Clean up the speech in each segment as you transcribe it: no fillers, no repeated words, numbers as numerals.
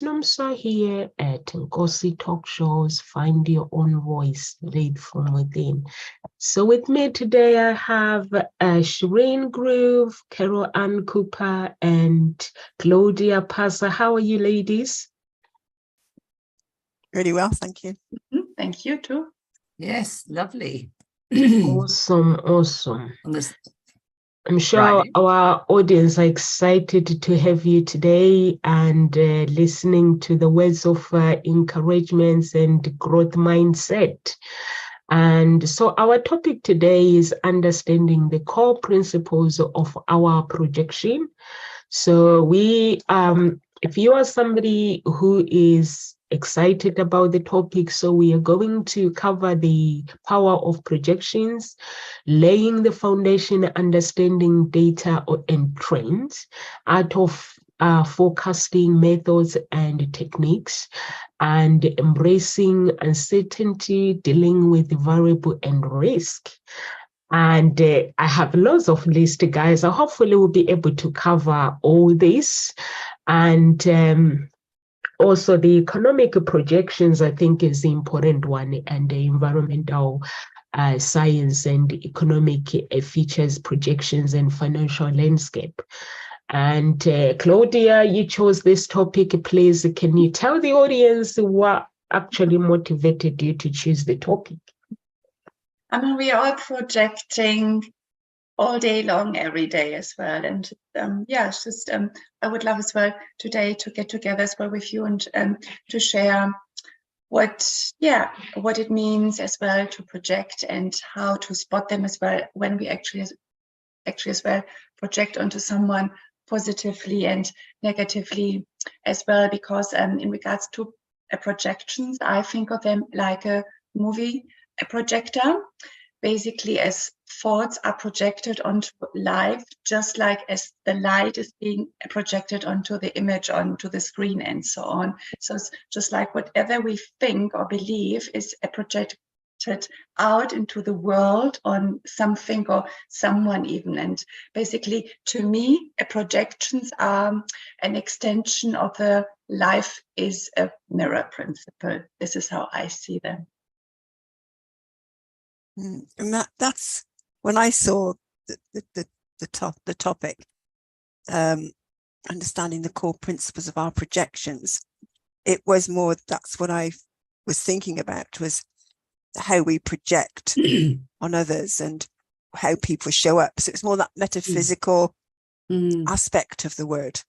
Nomsa here at Nkosi Talk Shows, Find Your Own Voice, Lead from Within. So with me today, I have Shireen Groove, Carol Ann Cooper, and Claudia Pasa. How are you, ladies? Really well, thank you. Thank you too. Yes, lovely. Awesome. I'm sure our audience are excited to have you today and listening to the words of encouragement and growth mindset. And so our topic today is understanding the core principles of our projection. So if you are somebody who is excited about the topic, so we are going to cover the power of projections, laying the foundation, understanding data and trends, art of forecasting methods and techniques, and embracing uncertainty, dealing with variable and risk. And I have lots of lists, guys. So hopefully we'll be able to cover all this. And also the economic projections, I think, is the important one, and the environmental science and economic features, projections, and financial landscape. And Claudia, you chose this topic. Please, can you tell the audience what actually motivated you to choose the topic? I mean, we are all projecting all day long, every day as well. And it's just, I would love as well today to get together as well with you and to share what it means as well to project and how to spot them as well when we actually as well project onto someone positively and negatively as well. Because in regards to projections, I think of them like a movie, a projector, basically as thoughts are projected onto life, just like as the light is being projected onto the image, onto the screen and so on. So it's just like whatever we think or believe is projected out into the world on something or someone even. And basically, to me, projections are an extension of the life is a mirror principle. This is how I see them. And that's when I saw the topic, understanding the core principles of our projections. It was more, that's what I was thinking about, was how we project on others and how people show up. So it's more that metaphysical aspect of the word.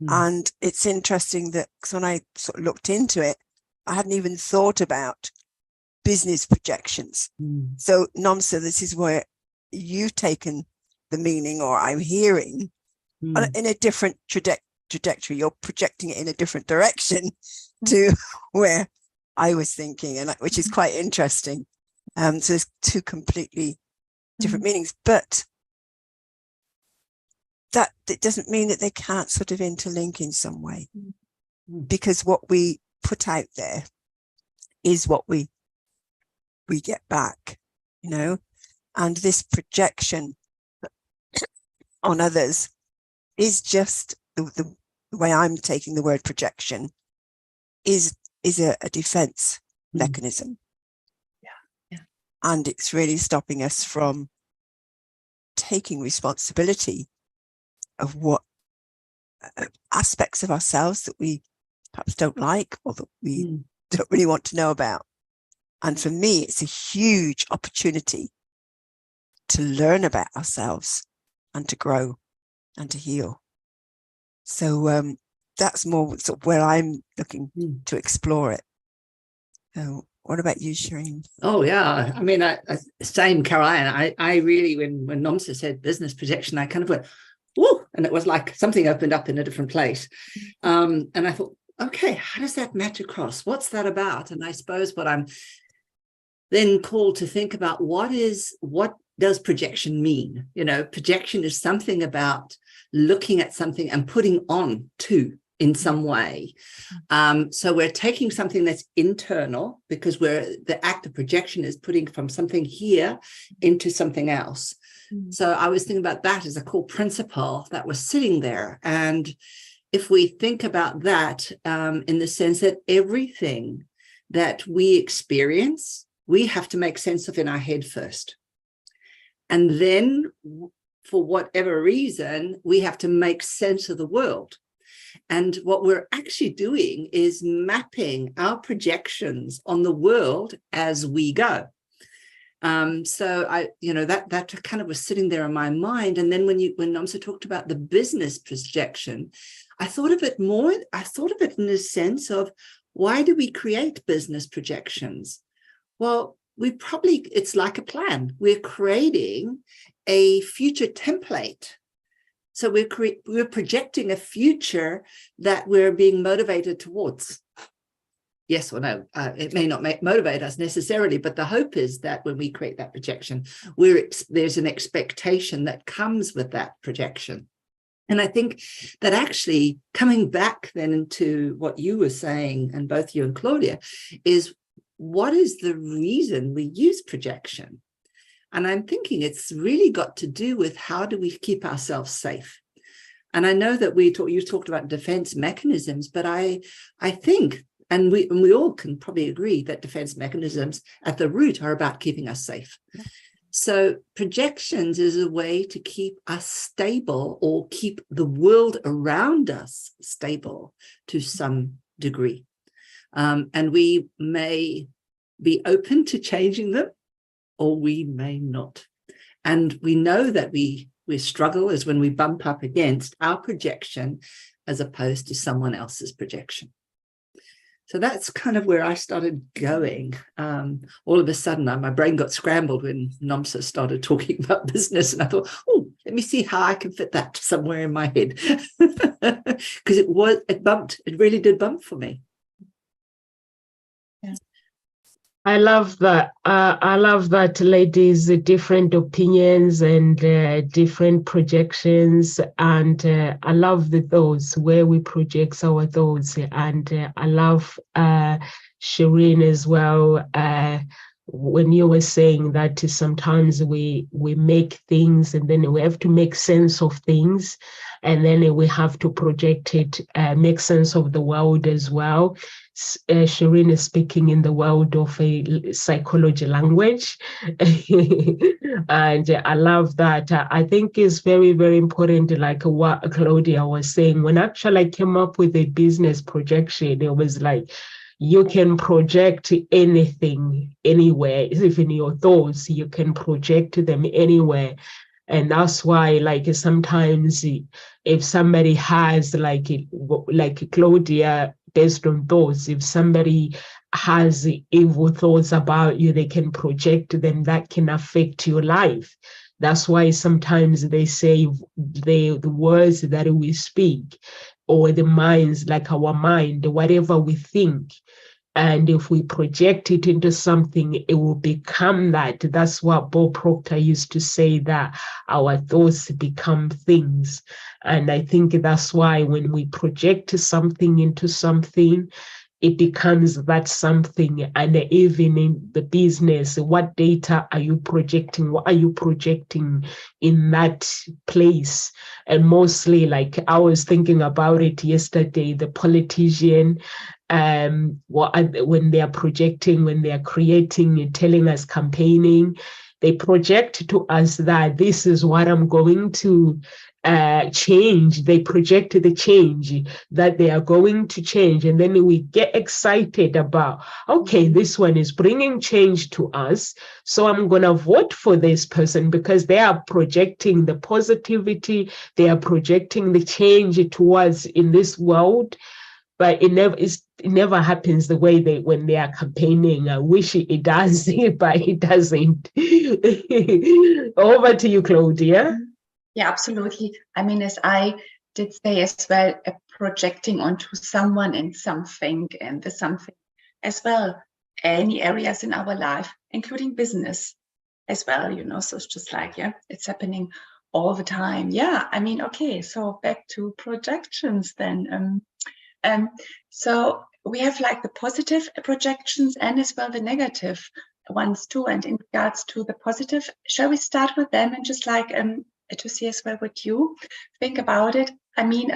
And it's interesting that, because when I sort of looked into it, I hadn't even thought about business projections. So Nomsa, this is where you've taken the meaning, or I'm hearing, in a different trajectory. You're projecting it in a different direction to where I was thinking, and which is quite interesting. So there's two completely different meanings, but that it doesn't mean that they can't sort of interlink in some way, because what we put out there is what we get back, and this projection on others is just the way I'm taking the word projection is a defense mechanism. Yeah. And it's really stopping us from taking responsibility of what aspects of ourselves that we perhaps don't like, or that we don't really want to know about. And for me, it's a huge opportunity to learn about ourselves and to grow and to heal. So that's more sort of where I'm looking to explore it. So what about you, Shireen? Oh, yeah. I mean, same, Caroline. I really, when Nomsa said business projection, I kind of went, whoa, and it was like something opened up in a different place. And I thought, okay, how does that match across? What's that about? And I suppose what I'm then called to think about, what does projection mean? Projection is something about looking at something and putting on to in some way. So we're taking something that's internal, because the act of projection is putting from something here into something else. So I was thinking about that as a core principle that was sitting there. And if we think about that in the sense that everything that we experience, we have to make sense of in our head first. And then, for whatever reason, we have to make sense of the world. And what we're actually doing is mapping our projections on the world as we go. So that kind of was sitting there in my mind. And then when Nomsa talked about the business projection, I thought of it in the sense of, why do we create business projections? Well, it's like a plan. We're creating a future template. So we're projecting a future that we're being motivated towards. Yes or no, it may not motivate us necessarily, but the hope is that when we create that projection, there's an expectation that comes with that projection. And I think that actually, coming back then into what you were saying, and both you and Claudia, is what is the reason we use projection? And I'm thinking it's really got to do with, how do we keep ourselves safe? And I know that you talked about defense mechanisms, but I think, and we all can probably agree, that defense mechanisms at the root are about keeping us safe. Yeah. So projections is a way to keep us stable, or keep the world around us stable to some degree. And we may be open to changing them, or we may not. And we know that we struggle is when we bump up against our projection as opposed to someone else's projection. So that's kind of where I started going. All of a sudden, my brain got scrambled when Nomsa started talking about business. And I thought, oh, let me see how I can fit that somewhere in my head. Because it really did bump for me. I love that. I love that, ladies, different opinions and different projections. And I love the thoughts, where we project our thoughts. And I love Shireen as well. When you were saying that sometimes we make things, and then we have to make sense of things, and then we have to project it, make sense of the world as well. Shireen is speaking in the world of a psychology language. And I love that. I think it's very, very important, like what Claudia was saying. When actually I came up with a business projection, it was like, you can project anything, anywhere, even your thoughts, you can project them anywhere. And that's why, like, sometimes if somebody has, like Claudia, based on thoughts, if somebody has evil thoughts about you, they can project them. That can affect your life. That's why sometimes they say the words that we speak, or the minds, like our mind, whatever we think, and if we project it into something, it will become that. That's what Bob Proctor used to say, that our thoughts become things. And I think that's why when we project something into something, it becomes that something. And even in the business, what data are you projecting? What are you projecting in that place? And mostly, like I was thinking about it yesterday, the politician, when they are projecting, when they are creating, telling us, campaigning, they project to us that this is what I'm going to change. They project the change that they are going to change, and then we get excited about, okay, this one is bringing change to us, so I'm going to vote for this person, because they are projecting the positivity, they are projecting the change towards in this world. But it never happens the way when they are campaigning. I wish it does, but it doesn't. Over to you, Claudia. Yeah, absolutely. I mean, as I did say as well, projecting onto someone and something, and the something as well, any areas in our life, including business as well, so it's just like, yeah, it's happening all the time. Yeah, I mean, okay, so back to projections then. So we have like the positive projections and as well the negative ones too. And in regards to the positive, shall we start with them and just like to see as well what you think about it? I mean,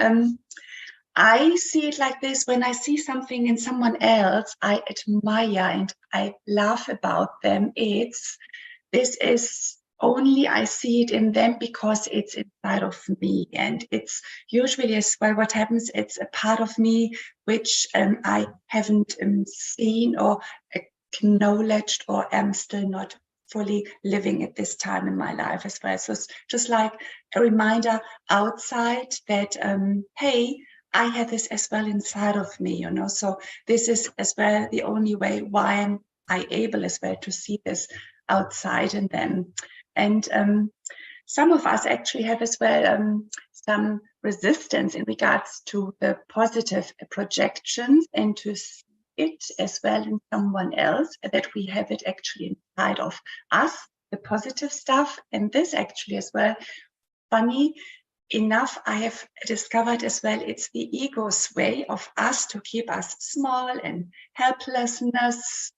I see it like this: when I see something in someone else I admire and I laugh about them, this is only I see it in them because it's inside of me. And it's usually as well what happens, it's a part of me which I haven't seen or acknowledged, or am still not fully living at this time in my life as well. So it's just like a reminder outside that, hey, I have this as well inside of me, you know. So this is as well the only way why am I able as well to see this outside in them. And some of us actually have as well some resistance in regards to the positive projections, and to see it as well in someone else, that we have it actually inside of us, the positive stuff. And this actually as well, funny enough, I have discovered as well, it's the ego's way of us to keep us small and helplessness,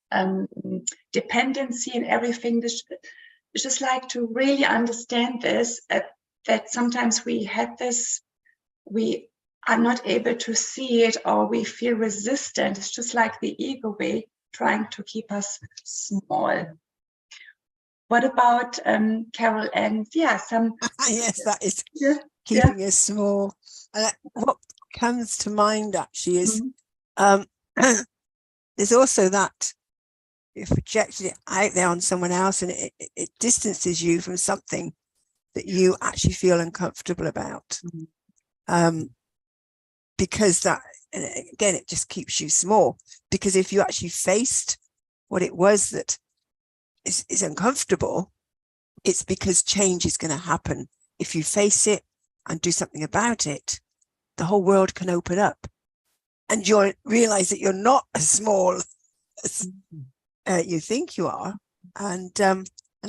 dependency and everything. This just like to really understand this, that sometimes we have this, we are not able to see it, or we feel resistant. It's just like the ego way trying to keep us small. What about Carol? And yeah, some yes, that is yeah, keeping us small. What comes to mind actually is there's also that you've projected it out there on someone else, and it distances you from something that you actually feel uncomfortable about. Because that, and again, it just keeps you small. Because if you actually faced what it was that is uncomfortable, it's because change is going to happen. If you face it and do something about it, the whole world can open up, and you'll realize that you're not as small as you think you are, and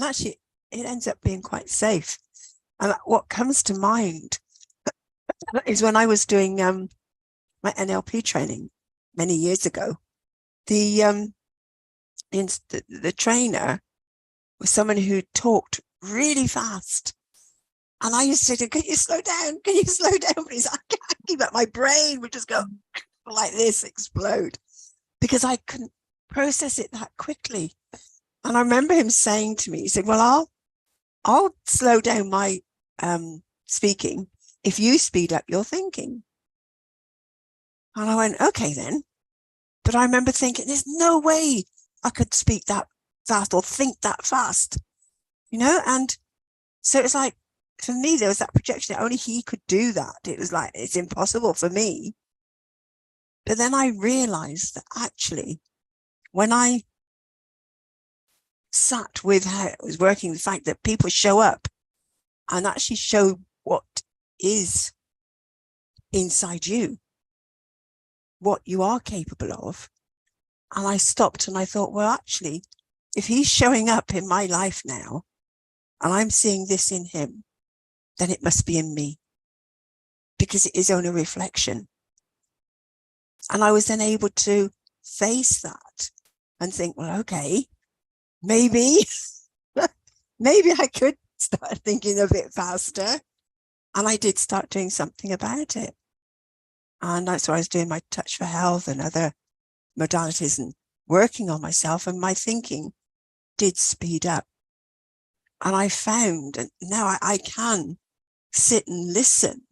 actually it ends up being quite safe. And what comes to mind is when I was doing my NLP training many years ago, the trainer was someone who talked really fast. And I used to say, can you slow down? Can you slow down, please? I can't keep up. My brain would just go like this, explode, because I couldn't process it that quickly. And I remember him saying to me, he said, well, I'll slow down my speaking if you speed up your thinking. And I went, okay then. But I remember thinking, there's no way I could speak that fast or think that fast, you know? And so it's like, for me, there was that projection that only he could do that. It was like, it's impossible for me. But then I realized that actually, when I sat with how it was working, the fact that people show up and actually show what is inside you, what you are capable of. And I stopped and I thought, well, actually, if he's showing up in my life now and I'm seeing this in him, then it must be in me, because it is only a reflection. And I was then able to face that and think, well, okay, maybe I could start thinking a bit faster. And I did start doing something about it. And that's why I was doing my Touch for Health and other modalities and working on myself, and my thinking did speed up. And I found, and now I can sit and listen,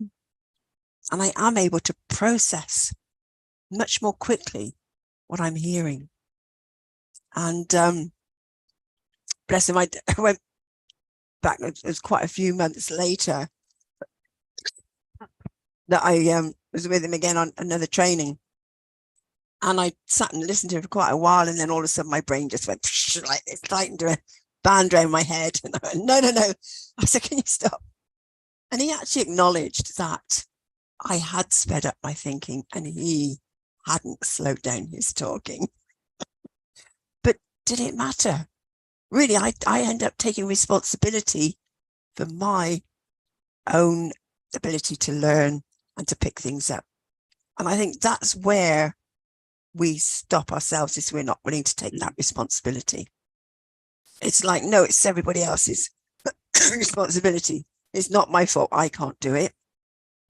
and I am able to process much more quickly what I'm hearing. And bless him, I went back, it was quite a few months later that I was with him again on another training. And I sat and listened to him for quite a while, and then all of a sudden my brain just went like this, tightened a band around my head. And I went, no. I said, can you stop? And he actually acknowledged that I had sped up my thinking and he hadn't slowed down his talking. But did it matter? Really, I end up taking responsibility for my own ability to learn and to pick things up. And I think that's where we stop ourselves, is we're not willing to take that responsibility. It's like, no, it's everybody else's responsibility. It's not my fault. I can't do it.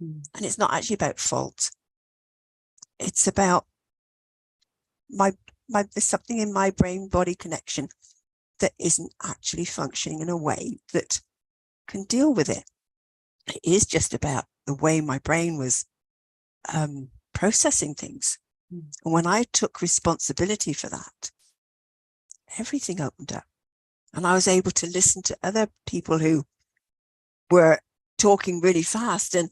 And it's not actually about fault. it's about there's something in my brain body connection that isn't actually functioning in a way that can deal with it. It is just about the way my brain was processing things. And when I took responsibility for that, everything opened up, and I was able to listen to other people who were talking really fast, and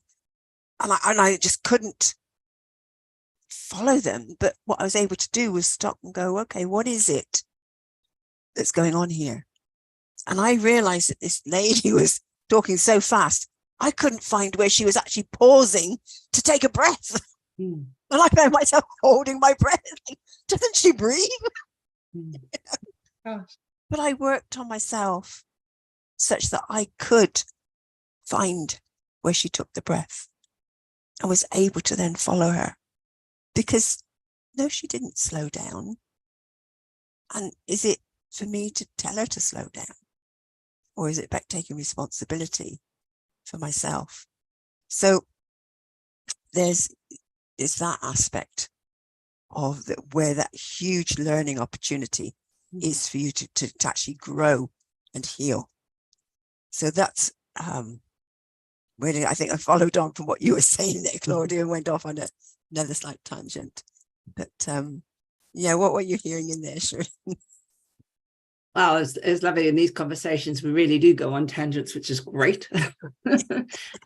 I just couldn't follow them. But what I was able to do was stop and go, okay, what is it that's going on here? And I realized that this lady was talking so fast, I couldn't find where she was actually pausing to take a breath. And I found myself holding my breath. Like, doesn't she breathe? But I worked on myself such that I could find where she took the breath. I was able to then follow her, because no, she didn't slow down. And is it for me to tell her to slow down? Or is it about taking responsibility for myself? So there's that aspect of where that huge learning opportunity is for you to actually grow and heal. So that's really, I think I followed on from what you were saying there, Claudia, and went off on another slight tangent. But yeah, what were you hearing in there, Shireen? Well, it's lovely. In these conversations, we really do go on tangents, which is great.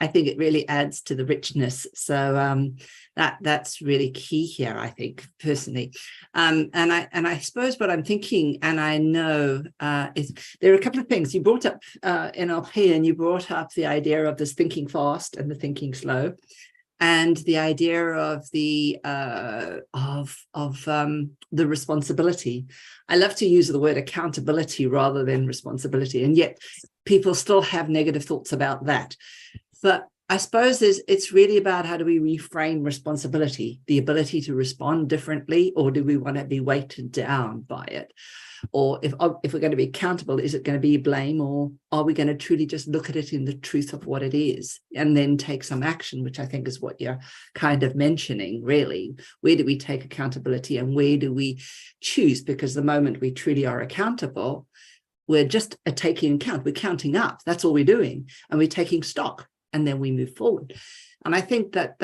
I think it really adds to the richness. So that's really key here, I think, personally. And I suppose what I'm thinking, and I know, is there are a couple of things. You brought up NLP, and you brought up the idea of this thinking fast and the thinking slow, and the idea of the responsibility. I love to use the word accountability rather than responsibility, and yet people still have negative thoughts about that. But I suppose it's really about, how do we reframe responsibility, the ability to respond differently, or do we want to be weighted down by it? Or if we're going to be accountable, is it going to be blame, or are we going to truly just look at it in the truth of what it is and then take some action, which I think is what you're kind of mentioning, really. Where do we take accountability and where do we choose? Because the moment we truly are accountable, we're just taking account, we're counting up, that's all we're doing, and we're taking stock, and then we move forward. And I think that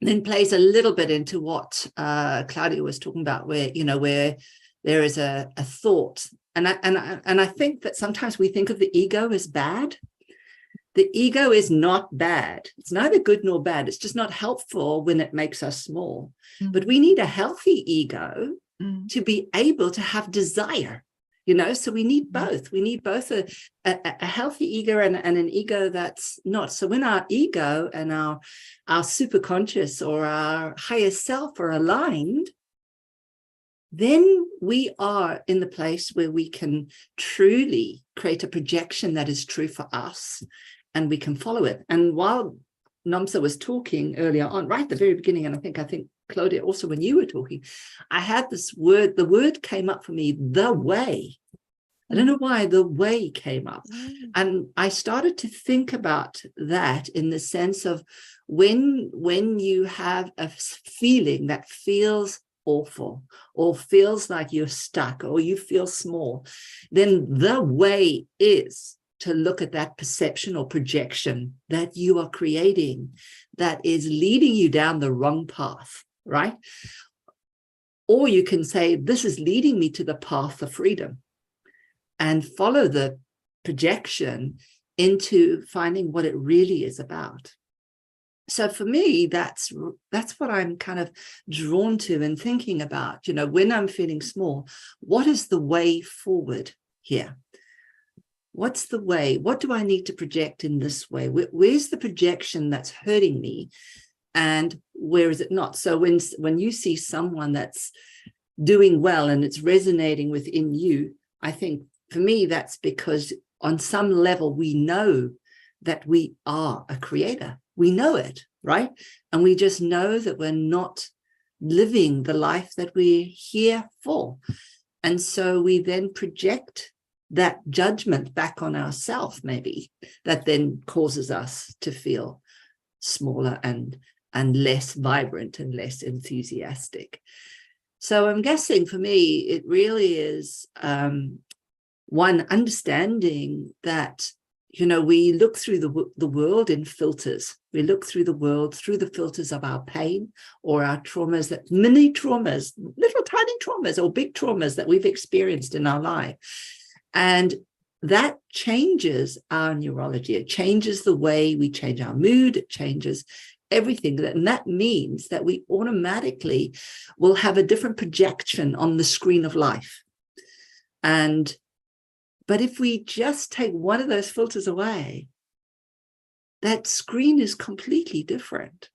then plays a little bit into what Claudia was talking about, where there is a thought. And I think that sometimes we think of the ego as bad. The ego is not bad. It's neither good nor bad. It's just not helpful when it makes us small. But we need a healthy ego to be able to have desire. So we need both. We need both a healthy ego and an ego that's not. So when our ego and our superconscious or our higher self are aligned, then we are in the place where we can truly create a projection that is true for us, and we can follow it. And while Nomsa was talking earlier on, right at the very beginning, and I think Claudia also, when you were talking, I had this word, the word came up for me, the way. I don't know why the way came up. And I started to think about that in the sense of when you have a feeling that feels awful, or feels like you're stuck, or you feel small, then the way is to look at that perception or projection that you are creating that is leading you down the wrong path, right? Or you can say, this is leading me to the path of freedom, and follow the projection into finding what it really is about. So for me, that's what I'm kind of drawn to and thinking about, when I'm feeling small, what is the way forward here? What's the way? What do I need to project in this way? Where's the projection that's hurting me? And where is it not? So when you see someone that's doing well and it's resonating within you, I think for me, that's because on some level, we know that we are a creator. We know it, right? And we just know that we're not living the life that we're here for. And so we then project that judgment back on ourselves, maybe, that then causes us to feel smaller and and less vibrant and less enthusiastic. So I'm guessing for me, it really is one understanding that, you know, we look through the world in filters. We look through the world through the filters of our pain or our traumas, that mini traumas, little tiny traumas or big traumas that we've experienced in our life. And that changes our neurology. It changes the way we change our mood. It changes everything. And that means that we automatically will have a different projection on the screen of life. But if we just take one of those filters away, that screen is completely different.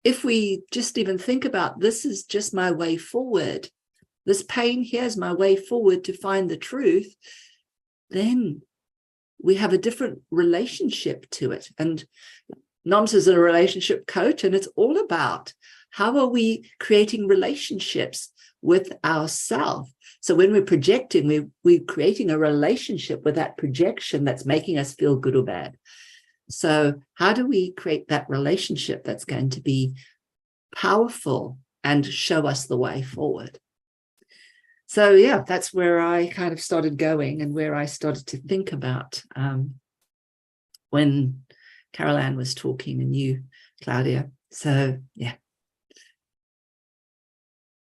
If we just even think about, this is just my way forward, this pain here is my way forward to find the truth, then we have a different relationship to it. And NOMS is a relationship coach, and it's all about how are we creating relationships with ourselves. So when we're projecting, we're creating a relationship with that projection that's making us feel good or bad. So how do we create that relationship that's going to be powerful and show us the way forward? So yeah, that's where I kind of started going and where I started to think about when Carol-Ann was talking and you, Claudia. So yeah.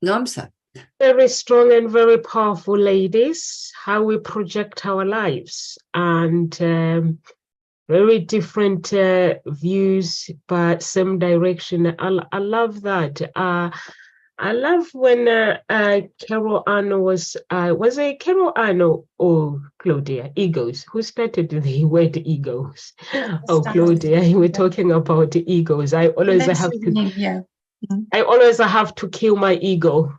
Nomsa. Very strong and very powerful, ladies, how we project our lives, and very different views, but same direction. I love that. I love when Carol-Ann was it Carol-Ann or Claudia? Egos. Who started the word egos? Oh, Claudia, you were talking about the egos. I always have to kill my ego.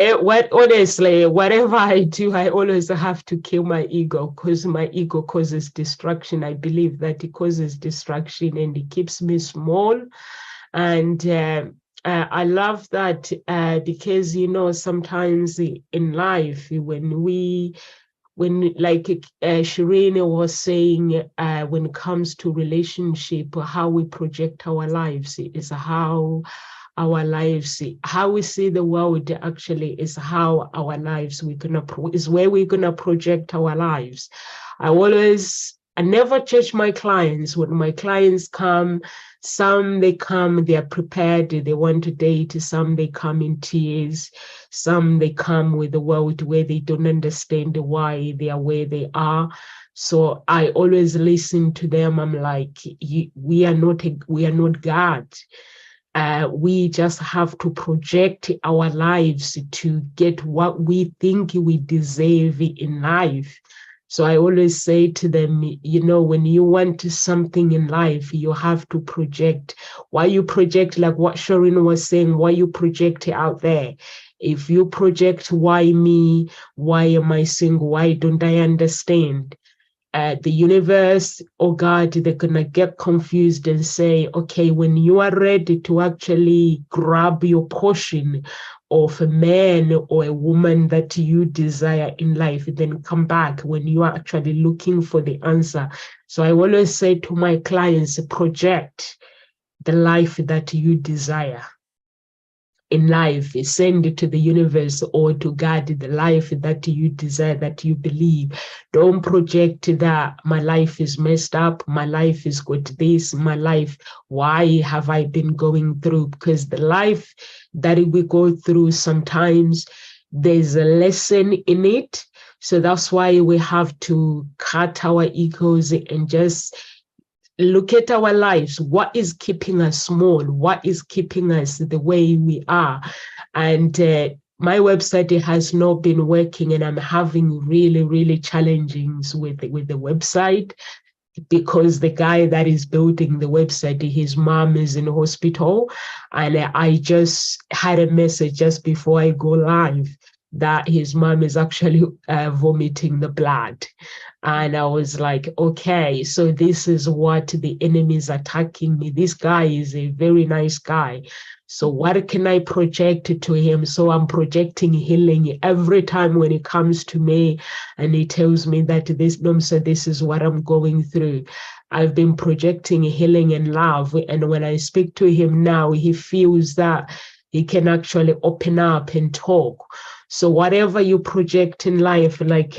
Honestly, whatever I do, I always have to kill my ego, because my ego causes distraction. I believe that it causes distraction and it keeps me small. And I love that because, you know, sometimes in life, when like Shireen was saying, when it comes to relationship, how we project our lives is how our lives, how we see the world actually is how our lives is where we're gonna project our lives. I never judge my clients. When my clients come, some they are prepared, they want to date, some they come in tears, some they come with the world where they don't understand why they are where they are. So I always listen to them. I'm like, we are not God. We just have to project our lives to get what we think we deserve in life. So I always say to them, you know, when you want something in life, you have to project. Why you project, like what Shireen was saying, why you project it out there. If you project, why me? Why am I single? Why don't I understand? The universe or God, they're gonna get confused and say, okay, when you are ready to actually grab your portion of a man or a woman that you desire in life, then come back when you are actually looking for the answer. So I always say to my clients, project the life that you desire in life, send it to the universe or to God, the life that you desire, that you believe. Don't project that my life is messed up, my life is got this, my life, why have I been going through? Because the life that we go through, sometimes there's a lesson in it. So that's why we have to cut our egos and just look at our lives. What is keeping us small? What is keeping us the way we are? And my website has not been working, and I'm having really, really challenges with the website, because the guy that is building the website, his mom is in hospital. And I just had a message just before I go live that his mom is actually vomiting the blood. And I was like, okay, so this is what the enemy is attacking me. This guy is a very nice guy. So what can I project to him? So I'm projecting healing every time when it comes to me, and he tells me that this is what I'm going through. I've been projecting healing and love. And when I speak to him now, he feels that he can actually open up and talk. So whatever you project in life, like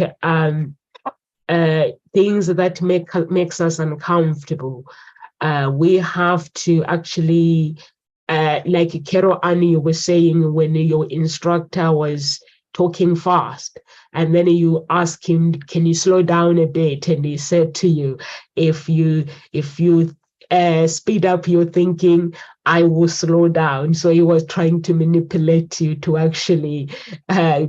things that makes us uncomfortable, we have to actually, like Carol Ann, you were saying when your instructor was talking fast, and then you ask him, can you slow down a bit? And he said to you, if you speed up your thinking, I will slow down. So he was trying to manipulate you to actually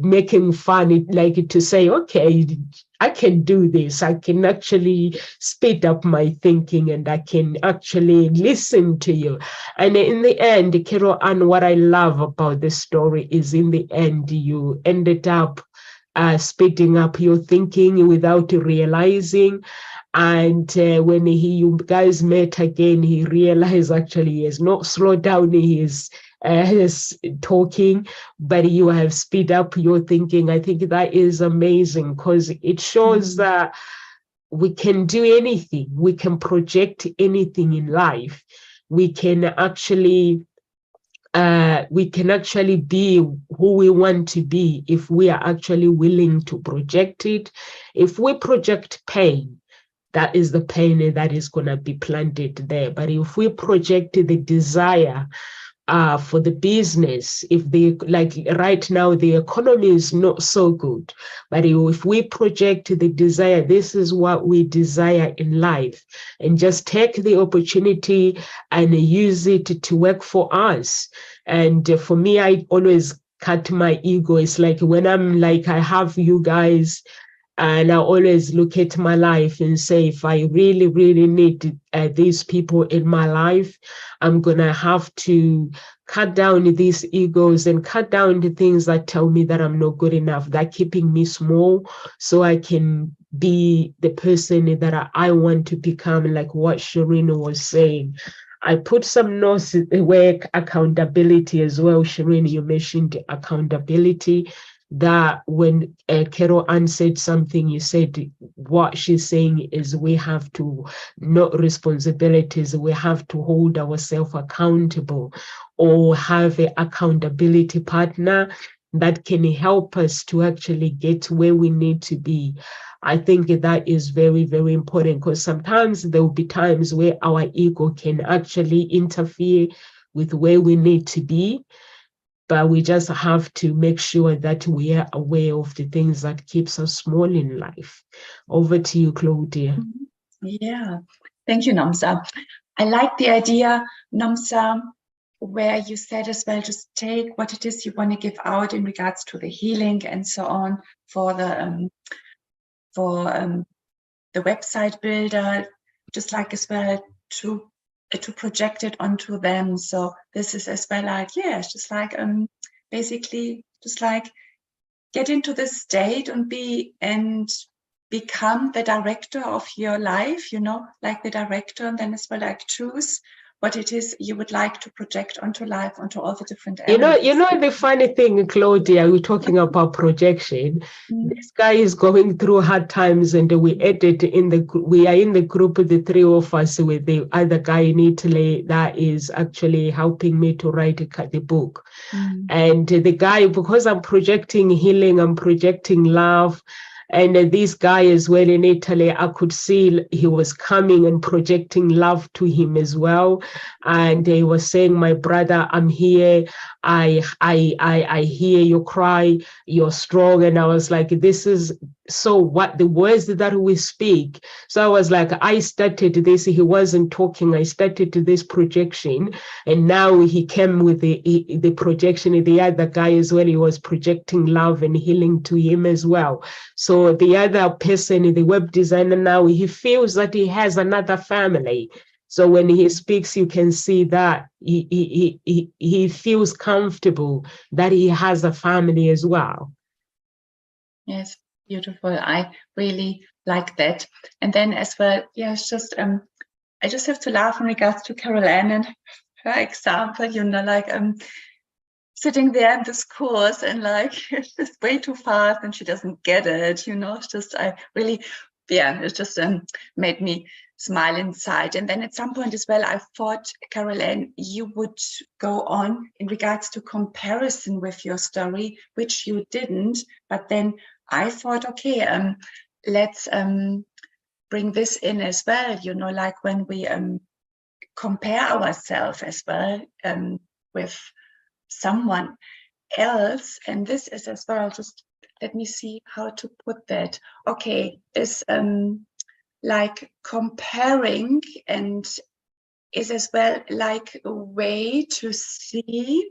making fun, like to say, okay, I can do this. I can actually speed up my thinking and I can actually listen to you. And in the end, Carol Ann, what I love about this story is in the end, you ended up speeding up your thinking without realizing. And when you guys met again, he realized actually he has not slowed down his talking, but you have speed up your thinking. I think that is amazing because it shows that we can do anything. We can project anything in life. We can actually be who we want to be if we are actually willing to project it. If we project pain, that is the pain that is going to be planted there. But if we project the desire for the business, if they, like right now, the economy is not so good, but if we project the desire, this is what we desire in life, and just take the opportunity and use it to work for us. And for me, I always cut my ego. It's like when I'm like, I have you guys, and I always look at my life and say, if I really, really need these people in my life, I'm going to have to cut down these egos and cut down the things that tell me that I'm not good enough, that keeping me small, so I can be the person that I want to become, like what Shireen was saying. I put some notes where accountability as well. Shireen, you mentioned accountability. That when Carol Ann said something, you said what she's saying is we have to, not responsibilities, we have to hold ourselves accountable or have an accountability partner that can help us to actually get where we need to be. I think that is very, very important, because sometimes there will be times where our ego can actually interfere with where we need to be. But we just have to make sure that we are aware of the things that keeps us small in life. Over to you, Claudia. Yeah, thank you, Nomsa. I like the idea, Nomsa, where you said as well, just take what it is you want to give out in regards to the healing and so on for the website builder, just like as well to project it onto them. So this is as well like, yeah, it's just like basically just like get into this state and become the director of your life, like the director, and then as well like choose what it is you would like to project onto life, onto all the different areas. You know the funny thing, Claudia, we're talking about projection. This guy is going through hard times, and we are in the group, the three of us, with the other guy in Italy that is actually helping me to write the book. And the guy, because I'm projecting healing, I'm projecting love. And this guy as well in Italy, I could see he was coming and projecting love to him as well. And he was saying, my brother, I'm here. I hear you cry. You're strong. And I was like, this is so what the words that we speak. So I was like, I started this. He wasn't talking. I started this projection. And now he came with the projection. The other guy as well, he was projecting love and healing to him as well. So the other person, the web designer now, he feels that he has another family. So when he speaks, you can see that he feels comfortable that he has a family as well. Yes, beautiful. I really like that. And then as well, yeah, it's just I just have to laugh in regards to Carol Ann and her example, like sitting there in this course and like it's just way too fast and she doesn't get it, it's just I really yeah, it just made me smile inside. And then at some point as well, I thought, Carol-Ann, you would go on in regards to comparison with your story, which you didn't. But then I thought, okay, let's bring this in as well. You know, like when we compare ourselves as well with someone else, and this is as well, just let me see how to put that. Okay, is like comparing, and is as well like a way to see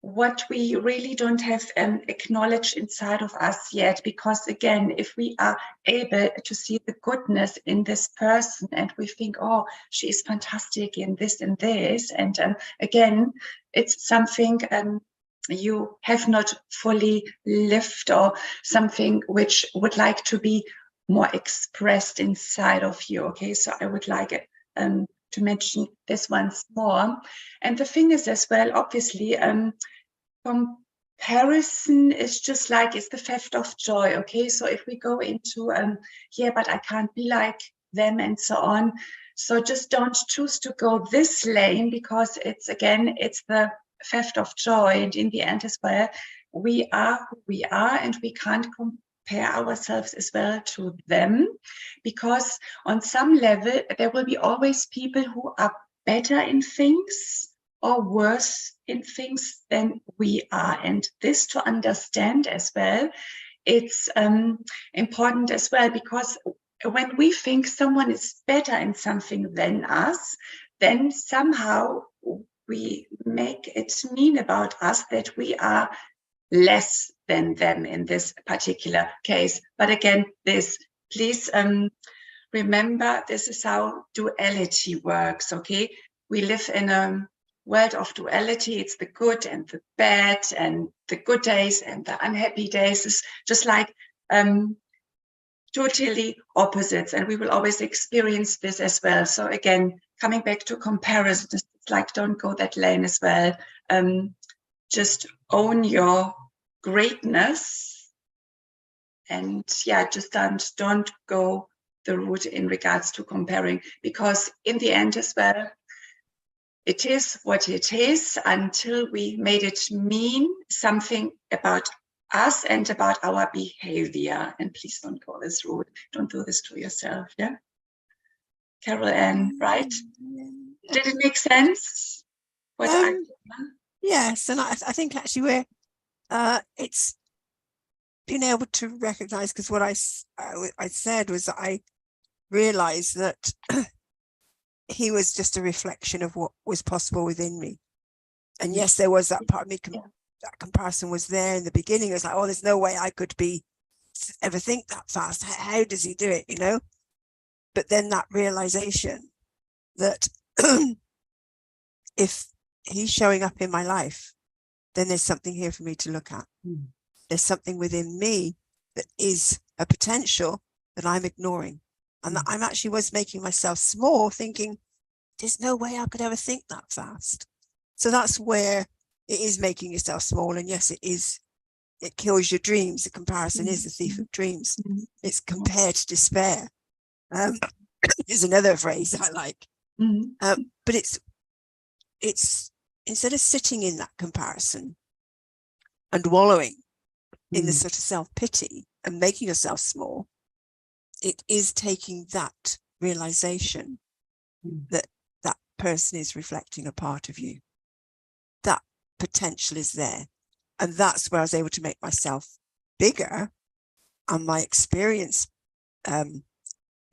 what we really don't have acknowledged inside of us yet. Because again, if we are able to see the goodness in this person and we think, oh, she is fantastic in this and this, and again, it's something you have not fully lived, or something which would like to be more expressed inside of you. Okay, so I would like it to mention this once more. And the thing is as well, obviously, comparison is just like, it's the theft of joy. Okay, so if we go into yeah, but I can't be like them and so on, so just don't choose to go this lane, because it's, again, it's the theft of joy. And in the end as well, we are who we are, and we can't compare ourselves as well to them, because on some level there will be always people who are better in things or worse in things than we are. And this, to understand as well, it's important as well, because when we think someone is better in something than us, then somehow we make it mean about us that we are less than them in this particular case. But again, this, please remember, this is how duality works. Okay, we live in a world of duality. It's the good and the bad, and the good days and the unhappy days is just like totally opposites, and we will always experience this as well. So again, coming back to comparison, it's like, don't go that lane as well. Just own your greatness, and yeah, just don't go the route in regards to comparing, because in the end as well, it is what it is until we made it mean something about us and about our behavior. And please don't go this route. Don't do this to yourself. Yeah, Carol-Ann, right? Did it make sense? Yes, and I think actually we're it's being able to recognize, because what I said was that I realized that he was just a reflection of what was possible within me. And yes, there was that part of me, that comparison was there in the beginning. It was like, oh, there's no way I could ever think that fast. How does he do it, you know? But then that realization that if he's showing up in my life, then there's something here for me to look at. There's something within me that is a potential that I'm ignoring. And that I'm actually was making myself small, thinking, there's no way I could ever think that fast. So that's where it is making yourself small. And yes, it is. It kills your dreams. The comparison is the thief of dreams. It's compared to despair. Is another phrase I like. But it's instead of sitting in that comparison and wallowing in the sort of self-pity and making yourself small, it is taking that realization that that person is reflecting a part of you. That potential is there. And that's where I was able to make myself bigger, and my experience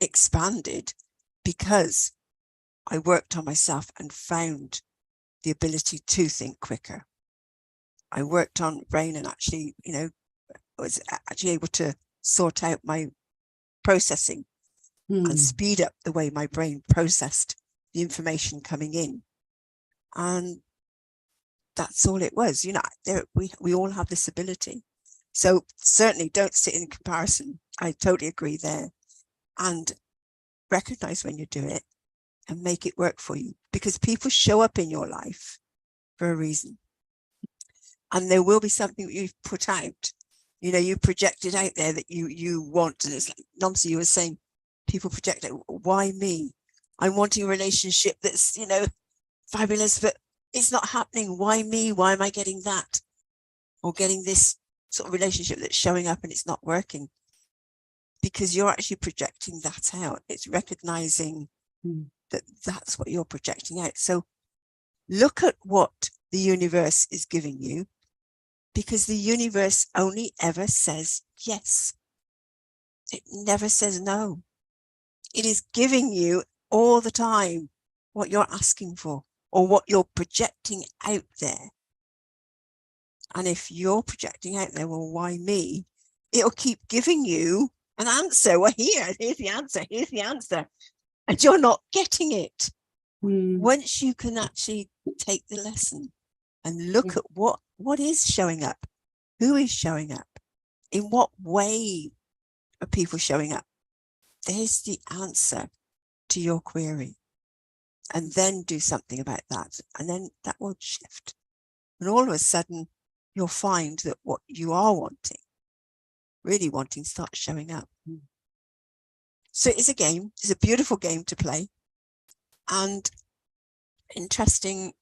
expanded, because I worked on myself and found the ability to think quicker. I worked on brain, and actually, you know, was actually able to sort out my processing and speed up the way my brain processed the information coming in. And that's all it was. You know, we all have this ability. So certainly don't sit in comparison. I totally agree there. And recognize when you do it and make it work for you, because people show up in your life for a reason. And there will be something that you've put out You know, you project it out there that you want, and it's like Nomsa, you were saying, people project it. Why me? I'm wanting a relationship that's, you know, fabulous, but it's not happening. Why me? Why am I getting that? Or getting this sort of relationship that's showing up and it's not working? Because you're actually projecting that out. It's recognizing that that's what you're projecting out. So look at what the universe is giving you, because the universe only ever says yes. It never says no. It is giving you all the time what you're asking for or what you're projecting out there. And if you're projecting out there, well, why me? It'll keep giving you an answer. Well, here's the answer. Here's the answer. And you're not getting it. Once you can actually take the lesson and look at what is showing up, who is showing up, in what way are people showing up, there's the answer to your query. And then do something about that. And then that will shift. And all of a sudden, you'll find that what you are wanting, really wanting, starts showing up. So it's a game. It's a beautiful game to play. And interesting,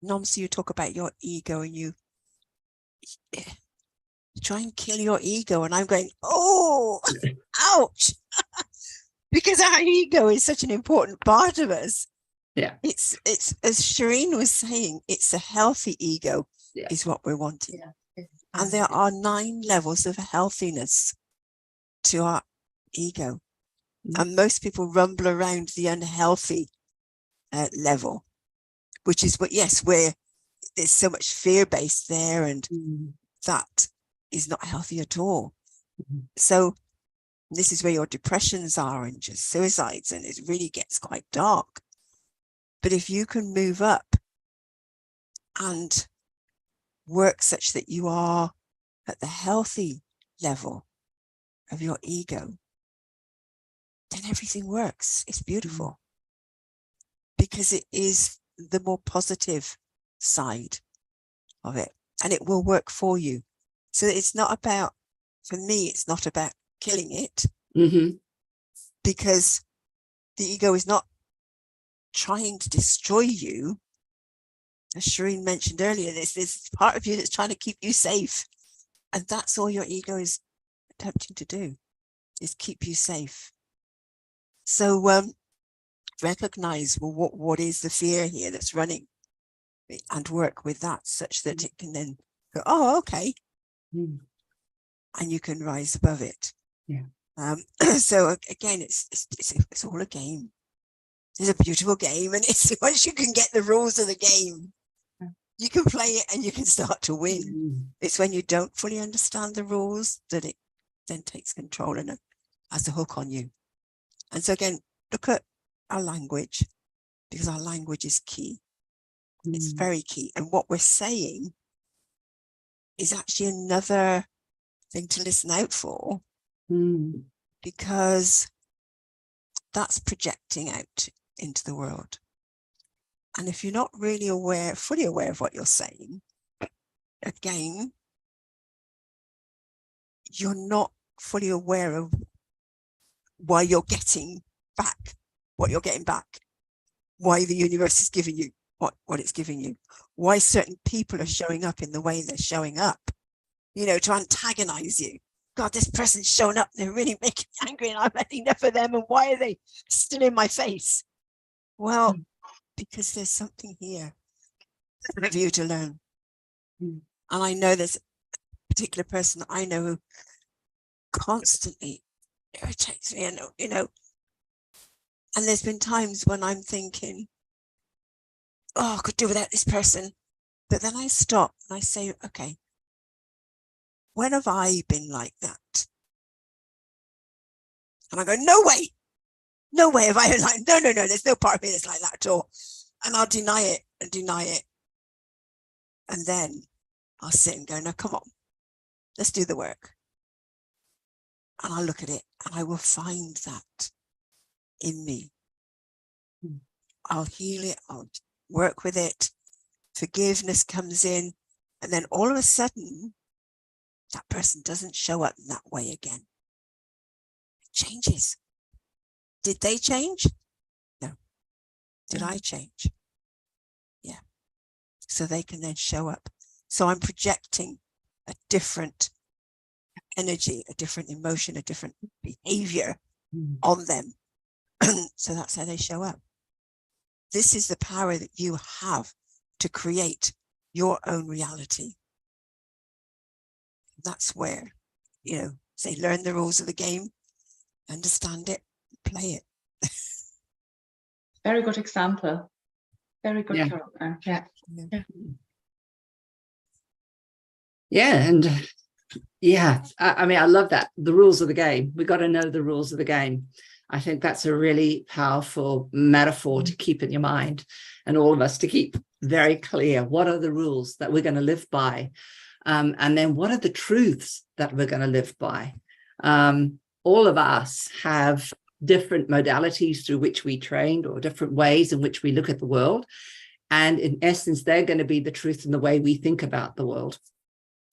Nomsa, you talk about your ego and you try and kill your ego. And I'm going, oh, ouch. Because our ego is such an important part of us. Yeah. It's as Shireen was saying, it's a healthy ego is what we're wanting. Yeah. And there are 9 levels of healthiness to our ego. And most people rumble around the unhealthy level, which is what, yes, where there's so much fear based there, and that is not healthy at all. So this is where your depressions are and just suicides, and it really gets quite dark. But if you can move up and work such that you are at the healthy level of your ego, then everything works. It's beautiful because it is the more positive side of it, and it will work for you. So it's not about, for me, it's not about killing it, because the ego is not trying to destroy you. As Shireen mentioned earlier, there's part of you that's trying to keep you safe, and that's all your ego is attempting to do, is keep you safe. So recognize, well, what is the fear here that's running, and work with that such that it can then go, oh, okay, and you can rise above it. So again, it's all a game. It's a beautiful game, and it's once you can get the rules of the game, you can play it and you can start to win. It's when you don't fully understand the rules that it then takes control and has a hook on you. And so again, look at our language, because our language is key. It's very key. And what we're saying is actually another thing to listen out for, because that's projecting out into the world. And if you're not really fully aware of what you're saying, again, you're not fully aware of why you're getting back what you're getting back, why the universe is giving you what it's giving you, why certain people are showing up in the way they're showing up, you know, to antagonize you. God, this person's showing up, they're really making me angry, and I've had enough of them, and why are they still in my face? Well, because there's something here for you to learn. And I know there's a particular person I know who constantly irritates me, and you know, and there's been times when I'm thinking, oh, I could do without this person. But then I stop and I say, okay, when have I been like that? And I go, no way have I been like, no, there's no part of me that's like that at all. And I'll deny it and deny it. And then I'll sit and go, no, come on, let's do the work. And I'll look at it and I will find that in me. I'll heal it, I'll work with it. Forgiveness comes in. And then all of a sudden, that person doesn't show up that way again. It changes. Did they change? No. Did I change? Yeah. So they can then show up. So I'm projecting a different energy, a different emotion, a different behavior on them. So that's how they show up. This is the power that you have to create your own reality. That's where, say, learn the rules of the game, understand it, play it. Very good example. Very good, Yeah. Caroline. Yeah. Yeah, and yeah, I mean, I love that. The rules of the game. We got to know the rules of the game. I think that's a really powerful metaphor to keep in your mind, and all of us to keep very clear. What are the rules that we're going to live by? And then what are the truths that we're going to live by? All of us have different modalities through which we trained, or different ways in which we look at the world. And in essence, they're going to be the truth in the way we think about the world.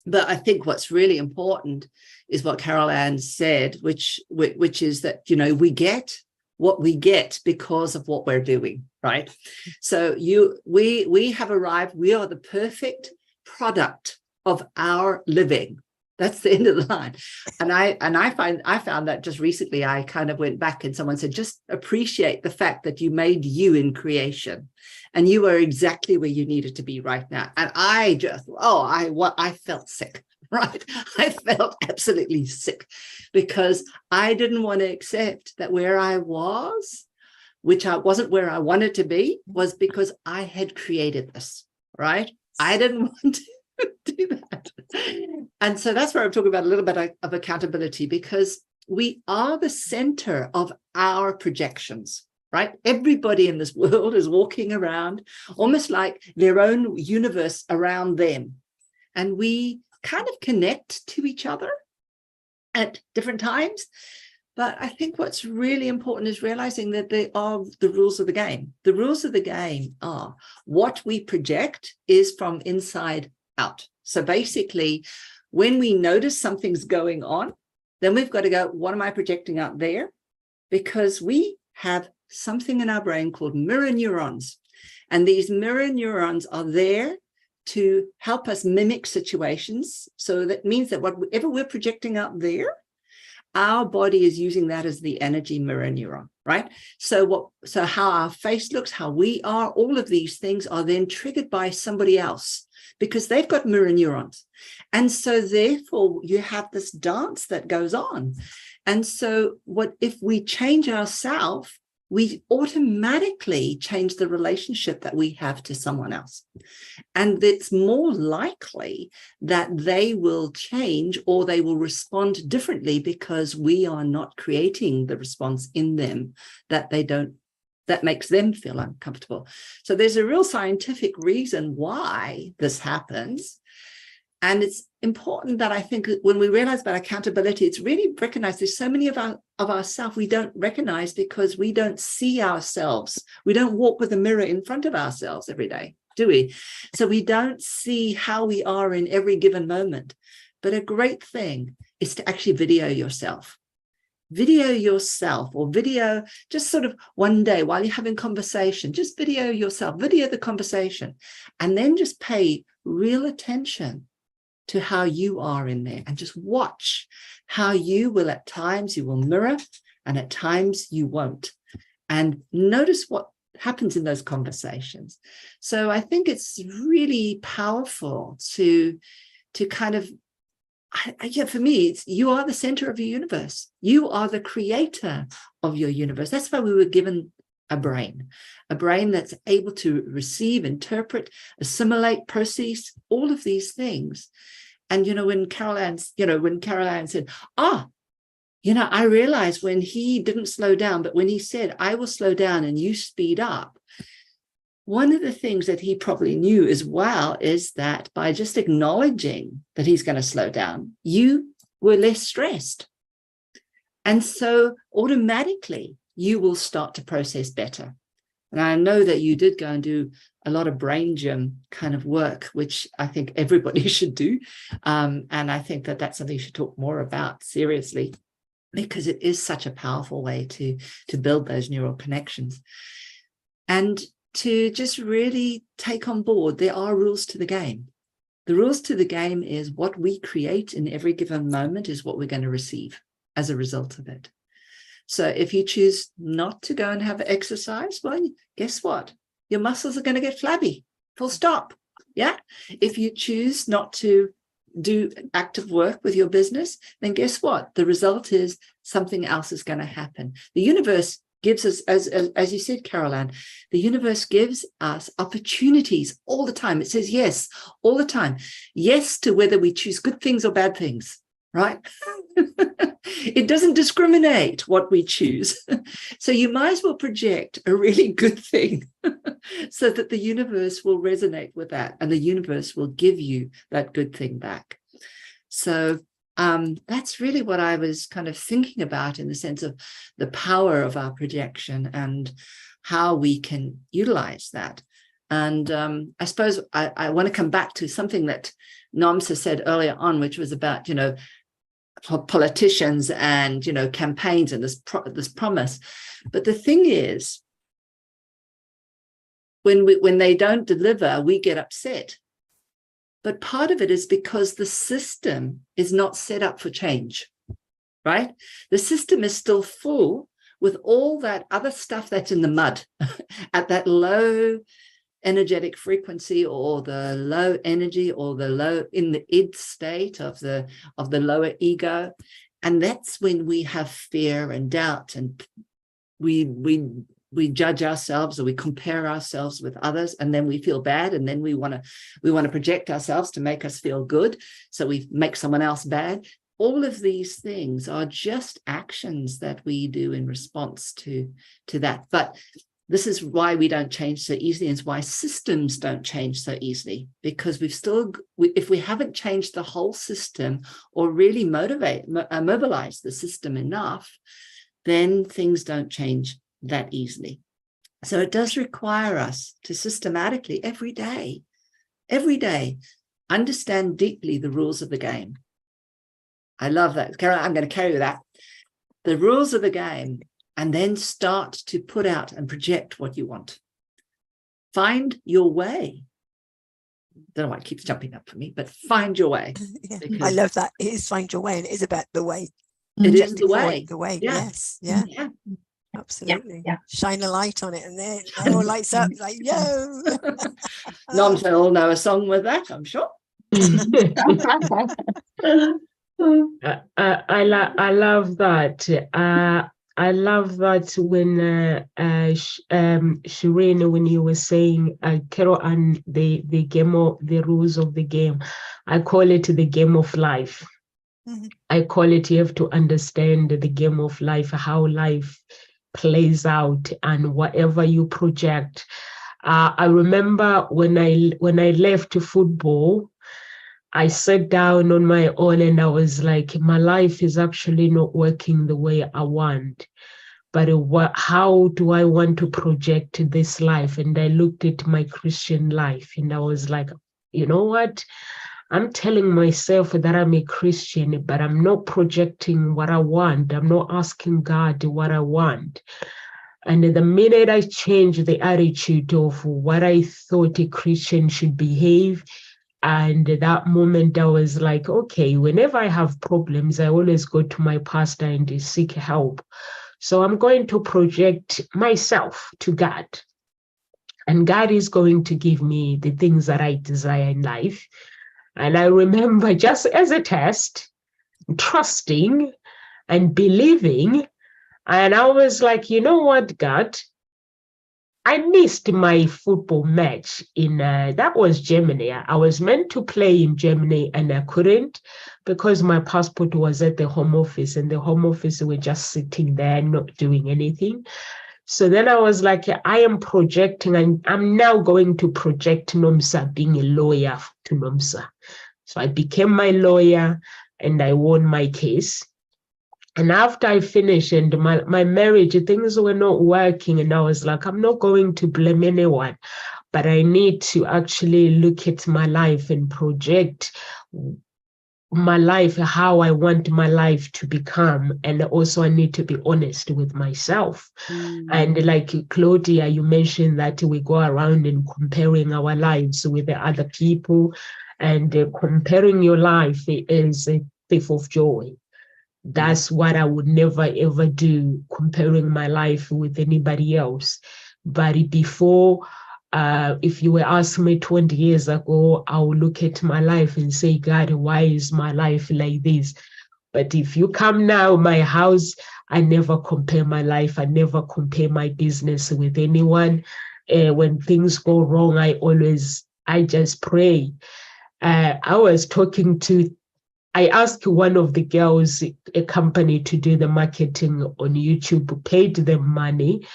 But I think what's really important is what Carol Ann said, which is that, we get what we get because of what we're doing, right? So we have arrived, we are the perfect product of our living. That's the end of the line. And I found that just recently. I kind of went back and someone said, just appreciate the fact that you made you in creation, and you are exactly where you needed to be right now. And I just, I felt sick, right? I felt absolutely sick, because I didn't want to accept that where I was, which I wasn't where I wanted to be, was because I had created this, right? I didn't want to do that. And so that's where I'm talking about a little bit of accountability, because we are the center of our projections, right? Everybody in this world is walking around almost like their own universe around them. And we kind of connect to each other at different times. But I think what's really important is realizing that they are the rules of the game. The rules of the game are what we project is from inside out. So basically, when we notice something's going on, then we've got to go, what am I projecting out there? Because we have something in our brain called mirror neurons. And these mirror neurons are there to help us mimic situations. So that means that whatever we're projecting out there, our body is using that as the energy mirror neuron, right? So how our face looks, how we are, all of these things are then triggered by somebody else, because they've got mirror neurons. And so therefore you have this dance that goes on. And so if we change ourselves, we automatically change the relationship that we have to someone else. And it's more likely that they will change, or they will respond differently, because we are not creating the response in them that makes them feel uncomfortable. So there's a real scientific reason why this happens. And it's important that I think when we realize about accountability, it's really recognized there's so many of ourselves we don't recognize, because we don't see ourselves. We don't walk with a mirror in front of ourselves every day, do we? So we don't see how we are in every given moment. But a great thing is to actually video yourself. Video yourself, or video just sort of one day while you're having conversation, just video yourself, video the conversation, and then just pay real attention to how you are in there, and just watch how you will, at times you will mirror, and at times you won't, and notice what happens in those conversations. So I think it's really powerful to kind of, for me, you are the center of your universe. You are the creator of your universe. That's why we were given a brain that's able to receive, interpret, assimilate, process all of these things. And, when Carol Ann said, I realized when he didn't slow down, but when he said, I will slow down and you speed up, one of the things that he probably knew as well is that by just acknowledging that he's going to slow down, you were less stressed. And so automatically you will start to process better. And I know that you did go and do a lot of brain gym kind of work, which I think everybody should do. And I think that that's something you should talk more about seriously, because it is such a powerful way to build those neural connections. And to just really take on board, there are rules to the game. The rules to the game is what we create in every given moment is what we're going to receive as a result of it. So if you choose not to go and have exercise, well, guess what? Your muscles are going to get flabby, full stop. Yeah. If you choose not to do active work with your business, then guess what? The result is something else is going to happen. The universe gives us, as you said, Carol-Ann, the universe gives us opportunities all the time. It says yes, all the time. Yes to whether we choose good things or bad things, right? It doesn't discriminate what we choose. So you might as well project a really good thing so that the universe will resonate with that and the universe will give you that good thing back. So that's really what I was kind of thinking about in the sense of the power of our projection and how we can utilize that. And I suppose I want to come back to something that Nomsa said earlier on, which was about, politicians and, campaigns and this promise. But the thing is, when they don't deliver, we get upset. But part of it is because the system is not set up for change, right? The system is still full with all that other stuff that's in the mud at that low energetic frequency, or the low energy, or the low in the id state of the lower ego. And that's when we have fear and doubt, and we judge ourselves, or we compare ourselves with others, and then we feel bad, and then we want to project ourselves to make us feel good, so we make someone else bad. All of these things are just actions that we do in response to that. But this is why we don't change so easily, and it's why systems don't change so easily, because if we haven't changed the whole system or really mobilize the system enough, then things don't change that easily. So it does require us to systematically every day, understand deeply the rules of the game. I love that. Carol, I'm going to carry that. The rules of the game, and then start to put out and project what you want. Find your way. Don't know why it keeps jumping up for me, but find your way. Yeah, I love that. It is find your way, and it is about the way. It is the way. The way, yeah. Yes. Yeah. Yeah. Absolutely. Yeah. Shine a light on it, and then it all lights up like, yo. Noms will all know a song with that, I'm sure. I love that. I love that when Shireen, when you were saying Carol, and the game of the rules of the game, I call it the game of life. Mm-hmm. I call it, you have to understand the game of life, how life plays out, and whatever you project. I remember when I left football, I sat down on my own and I was like, my life is actually not working the way I want. But how do I want to project this life? And I looked at my Christian life and I was like, you know what? I'm telling myself that I'm a Christian, but I'm not projecting what I want. I'm not asking God what I want. And the minute I changed the attitude of what I thought a Christian should behave, and at that moment, I was like, okay, whenever I have problems, I always go to my pastor and seek help. So I'm going to project myself to God. And God is going to give me the things that I desire in life. And I remember, just as a test, trusting and believing. And I was like, you know what, God? I missed my football match that was Germany. I was meant to play in Germany and I couldn't, because my passport was at the Home Office, and the Home Office were just sitting there not doing anything. So then I was like, I am projecting, and I'm now going to project Nomsa being a lawyer to Nomsa. So I became my lawyer and I won my case. And after I finished and my marriage, things were not working. And I was like, I'm not going to blame anyone, but I need to actually look at my life and project my life, how I want my life to become. And also I need to be honest with myself. And like Claudia, you mentioned that we go around and comparing our lives with the other people, and comparing your life is a thief of joy. That's what I would never ever do, comparing my life with anybody else. But before, if you were asking me 20 years ago, I would look at my life and say, God, why is my life like this? But if you come now, my house, I never compare my life. I never compare my business with anyone. When things go wrong, I just pray. I asked one of the girls, a company, to do the marketing on YouTube, paid them money.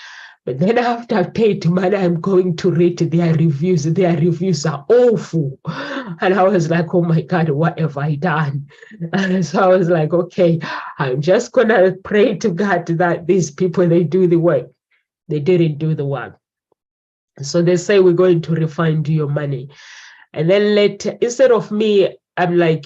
But then after I paid money, I'm going to read their reviews. Their reviews are awful. And I was like, oh my God, what have I done? And so I was like, okay, I'm just going to pray to God that these people, they do the work. They didn't do the work. So they say, we're going to refund your money. And then later, instead of me, I'm like,